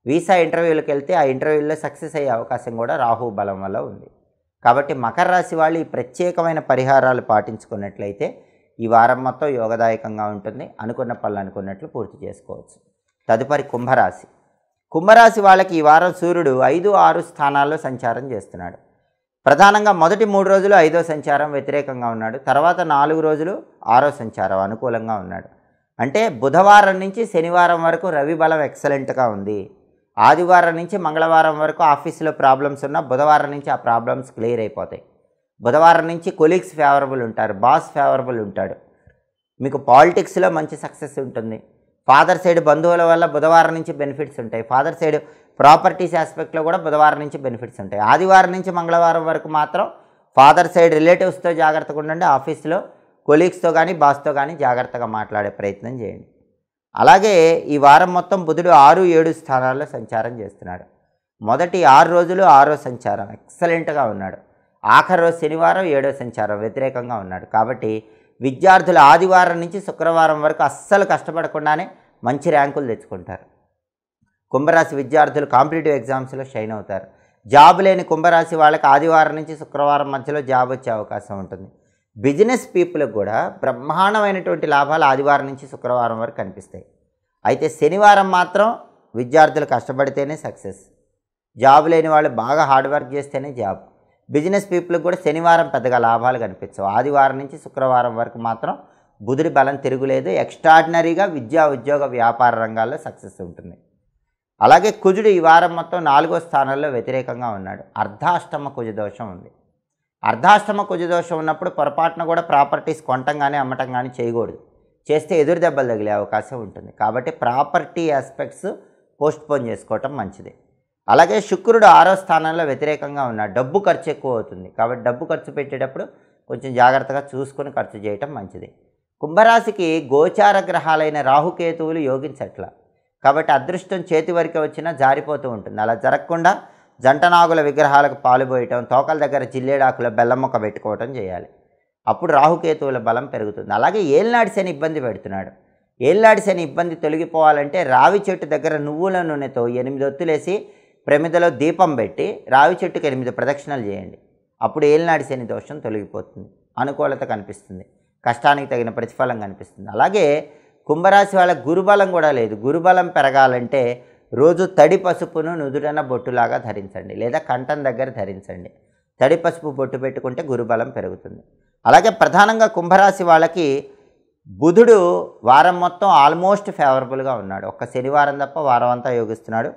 వీసా ఇంటర్వ్యూలకు వెళ్తే ఆ ఇంటర్వ్యూల్లో సక్సెస్ అయ్యే అవకాశం కూడా రాహు బలం వల్ల ఉంది. కాబట్టి మకర రాశి వాళ్ళు ఈ ప్రత్యేకమైన పరిహారాలు పాటించుకున్నట్లయితే ఈ వారం మొత్తం యోగదాయకంగా ఉంటుంది. అనుకున్న పనులు అనుకున్నట్లు పూర్తి చేసుకోవచ్చు. తదుపరి కుంభరాశి. కుంభరాశి వాళ్ళకి ఈ వారం సూర్యుడు 5, 6 స్థానాల్లో సంచారం చేస్తున్నాడు. ప్రధానంగా మొదటి 3 రోజులు 5వ సంచారం వ్యతిరేకంగా ఉన్నాడు. తర్వాత 4 రోజులు 6వ సంచారం అనుకూలంగా ఉన్నాడు. అంటే బుధవారం నుంచి శనివారం వరకు రవి బలం ఎక్సలెంట్గా ఉంది. ఆదివారం నుంచి మంగళవారం వరకు ఆఫీసులో ప్రాబ్లమ్స్ ఉన్నా బుధవారం నుంచి ఆ ప్రాబ్లమ్స్ క్లియర్ అయిపోతాయి. బుధవారం నుంచి కొలీగ్స్ ఫేవరబుల్ ఉంటారు, బాస్ ఫేవరబుల్ ఉంటాడు, మీకు పాలిటిక్స్లో మంచి సక్సెస్ ఉంటుంది. ఫాదర్ సైడ్ బంధువుల వల్ల బుధవారం నుంచి బెనిఫిట్స్ ఉంటాయి. ఫాదర్ సైడ్ ప్రాపర్టీస్ ఆస్పెక్ట్లో కూడా బుధవారం నుంచి బెనిఫిట్స్ ఉంటాయి. ఆదివారం నుంచి మంగళవారం వరకు మాత్రం ఫాదర్ సైడ్ రిలేటివ్స్తో జాగ్రత్తగా ఉండండి. ఆఫీస్లో కొలీగ్స్తో కానీ బాస్తో కానీ జాగ్రత్తగా మాట్లాడే ప్రయత్నం చేయండి. అలాగే ఈ వారం మొత్తం బుధుడు 6, 7 స్థానాల్లో సంచారం చేస్తున్నాడు. మొదటి 6 రోజులు 6వ సంచారం ఎక్సలెంట్గా ఉన్నాడు. ఆఖరి రోజు శనివారం 7వ సంచారం వ్యతిరేకంగా ఉన్నాడు. కాబట్టి విద్యార్థులు ఆదివారం నుంచి శుక్రవారం వరకు అస్సలు కష్టపడకుండానే మంచి ర్యాంకులు తెచ్చుకుంటారు. కుంభరాశి విద్యార్థులు కాంపిటేటివ్ ఎగ్జామ్స్లో షైన్ అవుతారు. జాబ్ లేని కుంభరాశి వాళ్ళకి ఆదివారం నుంచి శుక్రవారం మధ్యలో జాబ్ వచ్చే అవకాశం ఉంటుంది. బిజినెస్ పీపుల్కి కూడా బ్రహ్మాండమైనటువంటి లాభాలు ఆదివారం నుంచి శుక్రవారం వరకు కనిపిస్తాయి. అయితే శనివారం మాత్రం విద్యార్థులు కష్టపడితేనే సక్సెస్. జాబ్ లేని వాళ్ళు బాగా హార్డ్ వర్క్ చేస్తేనే జాబ్. బిజినెస్ పీపుల్కి కూడా శనివారం పెద్దగా లాభాలు కనిపించవు. ఆదివారం నుంచి శుక్రవారం వరకు మాత్రం బుధుడి బలం తిరుగులేదు. ఎక్స్ట్రాడినరీగా విద్యా, ఉద్యోగ, వ్యాపార రంగాల్లో సక్సెస్ ఉంటుంది. అలాగే కుజుడు ఈ వారం మొత్తం 4వ స్థానంలో వ్యతిరేకంగా ఉన్నాడు. అర్ధాష్టమ కుజదోషం ఉంది. అర్ధాష్టమ కుజదోషం ఉన్నప్పుడు పొరపాటున కూడా ప్రాపర్టీస్ కొనటం కానీ అమ్మటం కానీ చేయకూడదు. చేస్తే ఎదురు దెబ్బలు తగిలే అవకాశం ఉంటుంది. కాబట్టి ప్రాపర్టీ ఆస్పెక్ట్స్ పోస్ట్పోన్ చేసుకోవటం మంచిది. అలాగే శుక్రుడు 6వ స్థానంలో వ్యతిరేకంగా ఉన్నాడు. డబ్బు ఖర్చు ఎక్కువ అవుతుంది. కాబట్టి డబ్బు ఖర్చు పెట్టేటప్పుడు కొంచెం జాగ్రత్తగా చూసుకొని ఖర్చు చేయటం మంచిది. కుంభరాశికి గోచార గ్రహాలైన రాహుకేతువులు యోగించట్ల. కాబట్టి అదృష్టం చేతి వరకే వచ్చినా జారిపోతూ ఉంటుంది. అలా జరగకుండా జంటనాగుల విగ్రహాలకు పాలుపోయటం, తోకల దగ్గర జిల్లేడాకుల బెల్లం మొక్క పెట్టుకోవటం చేయాలి. అప్పుడు రాహుకేతువుల బలం పెరుగుతుంది. అలాగే ఏలినాటి శని ఇబ్బంది పెడుతున్నాడు. ఏలినాటి శని ఇబ్బంది తొలగిపోవాలంటే రావి చెట్టు దగ్గర నువ్వుల నూనెతో 8 ఒత్తులేసి ప్రమిదలో దీపం పెట్టి రావి చెట్టుకి 8 ప్రదక్షిణలు చేయండి. అప్పుడు ఏలినాటి శని దోషం తొలగిపోతుంది. అనుకూలత కనిపిస్తుంది. కష్టానికి తగిన ప్రతిఫలం కనిపిస్తుంది. అలాగే కుంభరాశి వాళ్ళకి గురుబలం కూడా లేదు. గురుబలం పెరగాలంటే రోజు తడి పసుపును నుదుటన బొట్టులాగా ధరించండి, లేదా కంఠం దగ్గర ధరించండి. తడి పసుపు బొట్టు పెట్టుకుంటే గురుబలం పెరుగుతుంది. అలాగే ప్రధానంగా కుంభరాశి వాళ్ళకి బుధుడు వారం మొత్తం ఆల్మోస్ట్ ఫేవరబుల్గా ఉన్నాడు. ఒక్క శనివారం తప్ప వారం అంతా యోగిస్తున్నాడు.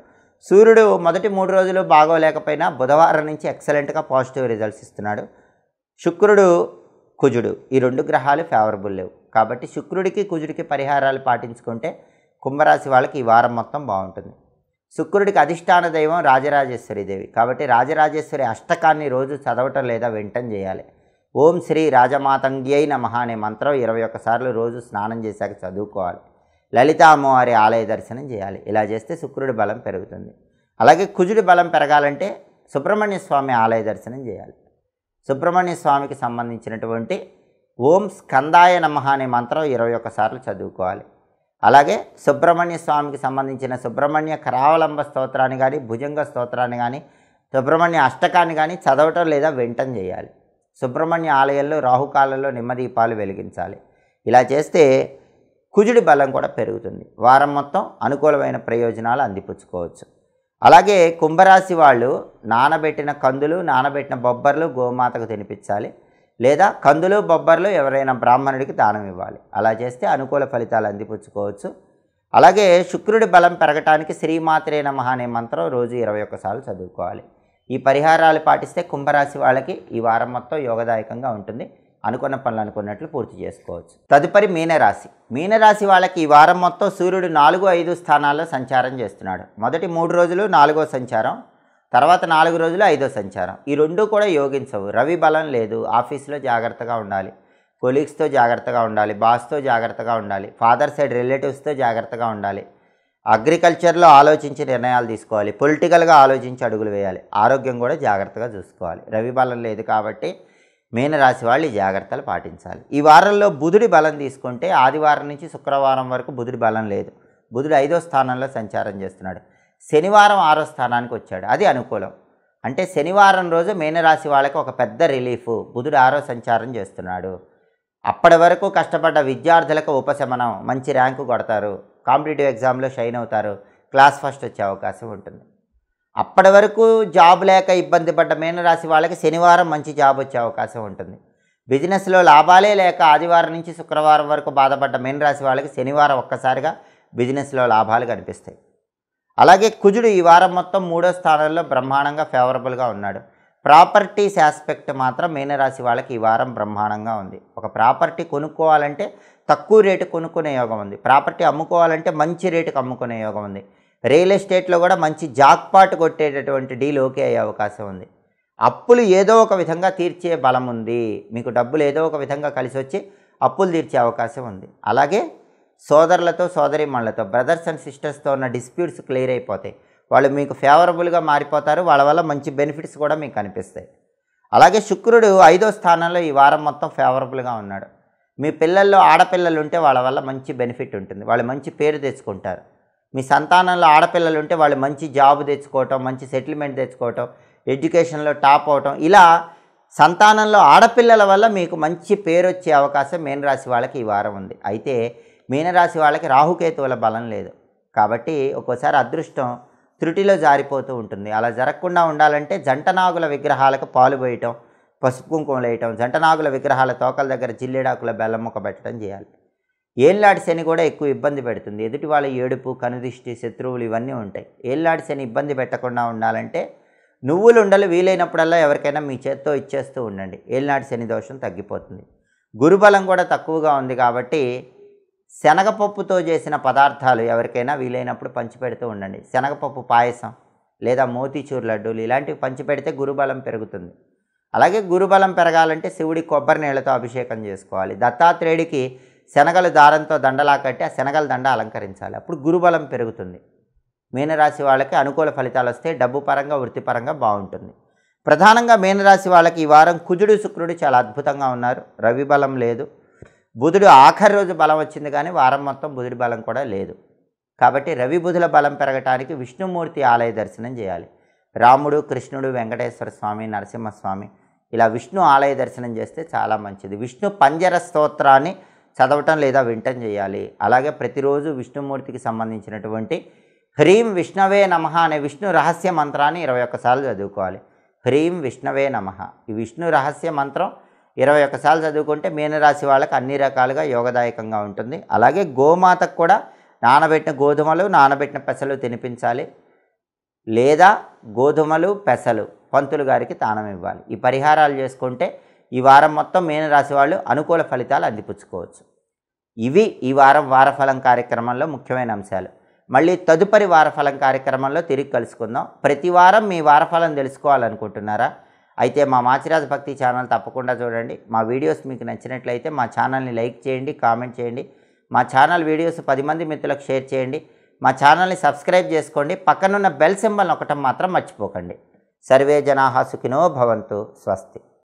సూర్యుడు మొదటి 3 రోజులు బాగోలేకపోయినా బుధవారం నుంచి ఎక్సలెంట్గా పాజిటివ్ రిజల్ట్స్ ఇస్తున్నాడు. శుక్రుడు, కుజుడు ఈ 2 గ్రహాలు ఫేవరబుల్ లేవు. కాబట్టి శుక్రుడికి, కుజుడికి పరిహారాలు పాటించుకుంటే కుంభరాశి వాళ్ళకి ఈ వారం మొత్తం బాగుంటుంది. శుక్రుడికి అధిష్టాన దైవం రాజరాజేశ్వరి దేవి. కాబట్టి రాజరాజేశ్వరి అష్టకాన్ని రోజు చదవటం లేదా వినటం చేయాలి. ఓం శ్రీ రాజమాతంగ్యై నమః అనే మంత్రం 21 సార్లు రోజు స్నానం చేశాక చదువుకోవాలి. లలితా అమ్మవారి ఆలయ దర్శనం చేయాలి. ఇలా చేస్తే శుక్రుడి బలం పెరుగుతుంది. అలాగే కుజుడి బలం పెరగాలంటే సుబ్రహ్మణ్య స్వామి ఆలయ దర్శనం చేయాలి. సుబ్రహ్మణ్య స్వామికి సంబంధించినటువంటి ఓం స్కందాయ నమః అనే మంత్రం 21 సార్లు చదువుకోవాలి. అలాగే సుబ్రహ్మణ్య స్వామికి సంబంధించిన సుబ్రహ్మణ్య కరావలంబ స్తోత్రాన్ని కానీ, భుజంగ స్తోత్రాన్ని కానీ, సుబ్రహ్మణ్య అష్టకాన్ని కానీ చదవటం లేదా వినటం చేయాలి. సుబ్రహ్మణ్య ఆలయంలో రాహుకాలంలో నిమ్మదీపాలు వెలిగించాలి. ఇలా చేస్తే కుజుడి బలం కూడా పెరుగుతుంది. వారం మొత్తం అనుకూలమైన ప్రయోజనాలు అందిపుచ్చుకోవచ్చు. అలాగే కుంభరాశి వాళ్ళు నానబెట్టిన కందులు, నానబెట్టిన బొబ్బర్లు గోమాతకు తినిపించాలి, లేదా కందులు, బొబ్బర్లు ఎవరైనా బ్రాహ్మణుడికి దానం ఇవ్వాలి. అలా చేస్తే అనుకూల ఫలితాలు అందిపుచ్చుకోవచ్చు. అలాగే శుక్రుడి బలం పెరగటానికి శ్రీమాత్రే నమః అనే మంత్రం రోజు 21 సార్లు చదువుకోవాలి. ఈ పరిహారాలు పాటిస్తే కుంభరాశి వాళ్ళకి ఈ వారం మొత్తం యోగదాయకంగా ఉంటుంది. అనుకున్న పనులు అనుకున్నట్లు పూర్తి చేసుకోవచ్చు. తదుపరి మీనరాశి. మీనరాశి వాళ్ళకి ఈ వారం మొత్తం సూర్యుడు 4, 5 స్థానాల్లో సంచారం చేస్తున్నాడు. మొదటి 3 రోజులు 4వ సంచారం, తర్వాత 4 రోజులు 5వ సంచారం. ఈ 2 కూడా యోగించవు. రవి బలం లేదు. ఆఫీస్లో జాగ్రత్తగా ఉండాలి, కొలీగ్స్తో జాగ్రత్తగా ఉండాలి, బాస్తో జాగ్రత్తగా ఉండాలి, ఫాదర్ సైడ్ రిలేటివ్స్తో జాగ్రత్తగా ఉండాలి. అగ్రికల్చర్లో ఆలోచించి నిర్ణయాలు తీసుకోవాలి, పొలిటికల్గా ఆలోచించి అడుగులు వేయాలి. ఆరోగ్యం కూడా జాగ్రత్తగా చూసుకోవాలి. రవి బలం లేదు కాబట్టి మీనరాశి వాళ్ళు ఈ జాగ్రత్తలు పాటించాలి. ఈ వారంలో బుధుడి బలం తీసుకుంటే ఆదివారం నుంచి శుక్రవారం వరకు బుధుడి బలం లేదు. బుధుడు 5వ స్థానంలో సంచారం చేస్తున్నాడు. శనివారం 6వ స్థానానికి వచ్చాడు. అది అనుకూలం. అంటే శనివారం రోజు మీనరాశి వాళ్ళకి ఒక పెద్ద రిలీఫ్. బుధుడు 6వ సంచారం చేస్తున్నాడు. అప్పటి వరకు కష్టపడ్డ విద్యార్థులకు ఉపశమనం, మంచి ర్యాంకు కొడతారు, కాంపిటేటివ్ ఎగ్జామ్లో షైన్ అవుతారు, క్లాస్ ఫస్ట్ వచ్చే అవకాశం ఉంటుంది. అప్పటి వరకు జాబ్ లేక ఇబ్బంది పడ్డ మీనరాశి వాళ్ళకి శనివారం మంచి జాబ్ వచ్చే అవకాశం ఉంటుంది. బిజినెస్లో లాభాలే లేక ఆదివారం నుంచి శుక్రవారం వరకు బాధపడ్డ మీనరాశి వాళ్ళకి శనివారం ఒక్కసారిగా బిజినెస్లో లాభాలు కనిపిస్తాయి. అలాగే కుజుడు ఈ వారం మొత్తం 3వ స్థానంలో బ్రహ్మాండంగా ఫేవరబుల్గా ఉన్నాడు. ప్రాపర్టీస్ ఆస్పెక్ట్ మాత్రం మీనరాశి వాళ్ళకి ఈ వారం బ్రహ్మాండంగా ఉంది. ఒక ప్రాపర్టీ కొనుక్కోవాలంటే తక్కువ రేటు కొనుక్కునే యోగం ఉంది. ప్రాపర్టీ అమ్ముకోవాలంటే మంచి రేటుకి అమ్ముకునే యోగం ఉంది. రియల్ ఎస్టేట్లో కూడా మంచి జాక్పాట్ కొట్టేటటువంటి డీల్ ఓకే అయ్యే అవకాశం ఉంది. అప్పులు ఏదో ఒక విధంగా తీర్చే బలం ఉంది. మీకు డబ్బులు ఏదో ఒక విధంగా కలిసి వచ్చి అప్పులు తీర్చే అవకాశం ఉంది. అలాగే సోదరులతో సోదరీమణులతో బ్రదర్స్ అండ్ సిస్టర్స్తో ఉన్న డిస్ప్యూట్స్ క్లియర్ అయిపోతాయి. వాళ్ళు మీకు ఫేవరబుల్గా మారిపోతారు. వాళ్ళ వల్ల మంచి బెనిఫిట్స్ కూడా మీకు కనిపిస్తాయి. అలాగే శుక్రుడు 5వ స్థానంలో ఈ వారం మొత్తం ఫేవరబుల్గా ఉన్నాడు. మీ పిల్లల్లో ఆడపిల్లలు ఉంటే వాళ్ళ వల్ల మంచి బెనిఫిట్ ఉంటుంది. వాళ్ళు మంచి పేరు తెచ్చుకుంటారు. మీ సంతానంలో ఆడపిల్లలు ఉంటే వాళ్ళు మంచి జాబ్ తెచ్చుకోవటం, మంచి సెటిల్మెంట్ తెచ్చుకోవటం, ఎడ్యుకేషన్లో టాప్ అవటం, ఇలా సంతానంలో ఆడపిల్లల వల్ల మీకు మంచి పేరు వచ్చే అవకాశం మీనరాశి వాళ్ళకి ఈ వారం ఉంది. అయితే మీనరాశి వాళ్ళకి రాహుకేతువుల బలం లేదు కాబట్టి ఒక్కోసారి అదృష్టం త్రుటిలో జారిపోతూ ఉంటుంది. అలా జరగకుండా ఉండాలంటే జంటనాగుల విగ్రహాలకు పాలు పోయటం, పసుపు కుంకుమలు వేయటం, జంటనాగుల విగ్రహాల తోకల దగ్గర జిల్లెడాకుల బెల్లం ముక్క పెట్టడం చేయాలి. ఏళ్ళనాటి శని కూడా ఎక్కువ ఇబ్బంది పెడుతుంది. ఎదుటి వాళ్ళ ఏడుపు, కనుదిష్టి, శత్రువులు ఇవన్నీ ఉంటాయి. ఏళ్ళనాటి శని ఇబ్బంది పెట్టకుండా ఉండాలంటే నువ్వులు ఉండలు వీలైనప్పుడల్లా ఎవరికైనా మీ చేత్తో ఇచ్చేస్తూ ఉండండి. ఏళ్ళనాటి శని దోషం తగ్గిపోతుంది. గురుబలం కూడా తక్కువగా ఉంది కాబట్టి శనగపప్పుతో చేసిన పదార్థాలు ఎవరికైనా వీలైనప్పుడు పంచిపెడుతూ ఉండండి. శనగపప్పు పాయసం లేదా మోతీచూర్ లడ్డూలు ఇలాంటివి పంచిపెడితే గురుబలం పెరుగుతుంది. అలాగే గురుబలం పెరగాలంటే శివుడి కొబ్బరి నీళ్లతో అభిషేకం చేసుకోవాలి. దత్తాత్రేయుడికి శనగలు దారంతో దండలా కట్టి ఆ శనగల దండ అలంకరించాలి. అప్పుడు గురుబలం పెరుగుతుంది. మీనరాశి వాళ్ళకి అనుకూల ఫలితాలు వస్తాయి. డబ్బు పరంగా, వృత్తిపరంగా బాగుంటుంది. ప్రధానంగా మీనరాశి వాళ్ళకి ఈ వారం కుజుడు, శుక్రుడు చాలా అద్భుతంగా ఉన్నారు. రవి బలం లేదు. బుధుడు ఆఖరి రోజు బలం వచ్చింది కానీ వారం మొత్తం బుధుడి బలం కూడా లేదు. కాబట్టి రవి బుధుల బలం పెరగటానికి విష్ణుమూర్తి ఆలయ దర్శనం చేయాలి. రాముడు, కృష్ణుడు, వెంకటేశ్వర స్వామి, నరసింహస్వామి ఇలా విష్ణు ఆలయ దర్శనం చేస్తే చాలా మంచిది. విష్ణు పంజర స్తోత్రాన్ని చదవటం లేదా వింటం చేయాలి. అలాగే ప్రతిరోజు విష్ణుమూర్తికి సంబంధించినటువంటి హ్రీం విష్ణవే నమః అనే విష్ణు రహస్య మంత్రాన్ని 21 సార్లు చదువుకోవాలి. హ్రీం విష్ణవే నమః ఈ విష్ణు రహస్య మంత్రం 21 సార్లు చదువుకుంటే మీనరాశి వాళ్ళకి అన్ని రకాలుగా యోగదాయకంగా ఉంటుంది. అలాగే గోమాతకు కూడా నానబెట్టిన గోధుమలు, నానబెట్టిన పెసలు తినిపించాలి. లేదా గోధుమలు, పెసలు పంతులు గారికి దానం ఇవ్వాలి. ఈ పరిహారాలు చేసుకుంటే ఈ వారం మొత్తం మీనరాశి వాళ్ళు అనుకూల ఫలితాలు అందిపుచ్చుకోవచ్చు. ఇవి ఈ వారం వారఫలం కార్యక్రమంలో ముఖ్యమైన అంశాలు. మళ్ళీ తదుపరి వారఫలం కార్యక్రమంలో తిరిగి కలుసుకుందాం. ప్రతి వారం మీ వారఫలం తెలుసుకోవాలనుకుంటున్నారా? అయితే మా మాచిరాజు భక్తి ఛానల్ తప్పకుండా చూడండి. మా వీడియోస్ మీకు నచ్చినట్లయితే మా ఛానల్ని లైక్ చేయండి, కామెంట్ చేయండి. మా ఛానల్ వీడియోస్ 10 మంది మిత్రులకు షేర్ చేయండి. మా ఛానల్ని సబ్స్క్రైబ్ చేసుకోండి. పక్కనున్న బెల్ సింబల్ నొక్కటం మాత్రం మర్చిపోకండి. సర్వే జనాః సుఖినో భవంతు. స్వస్తి.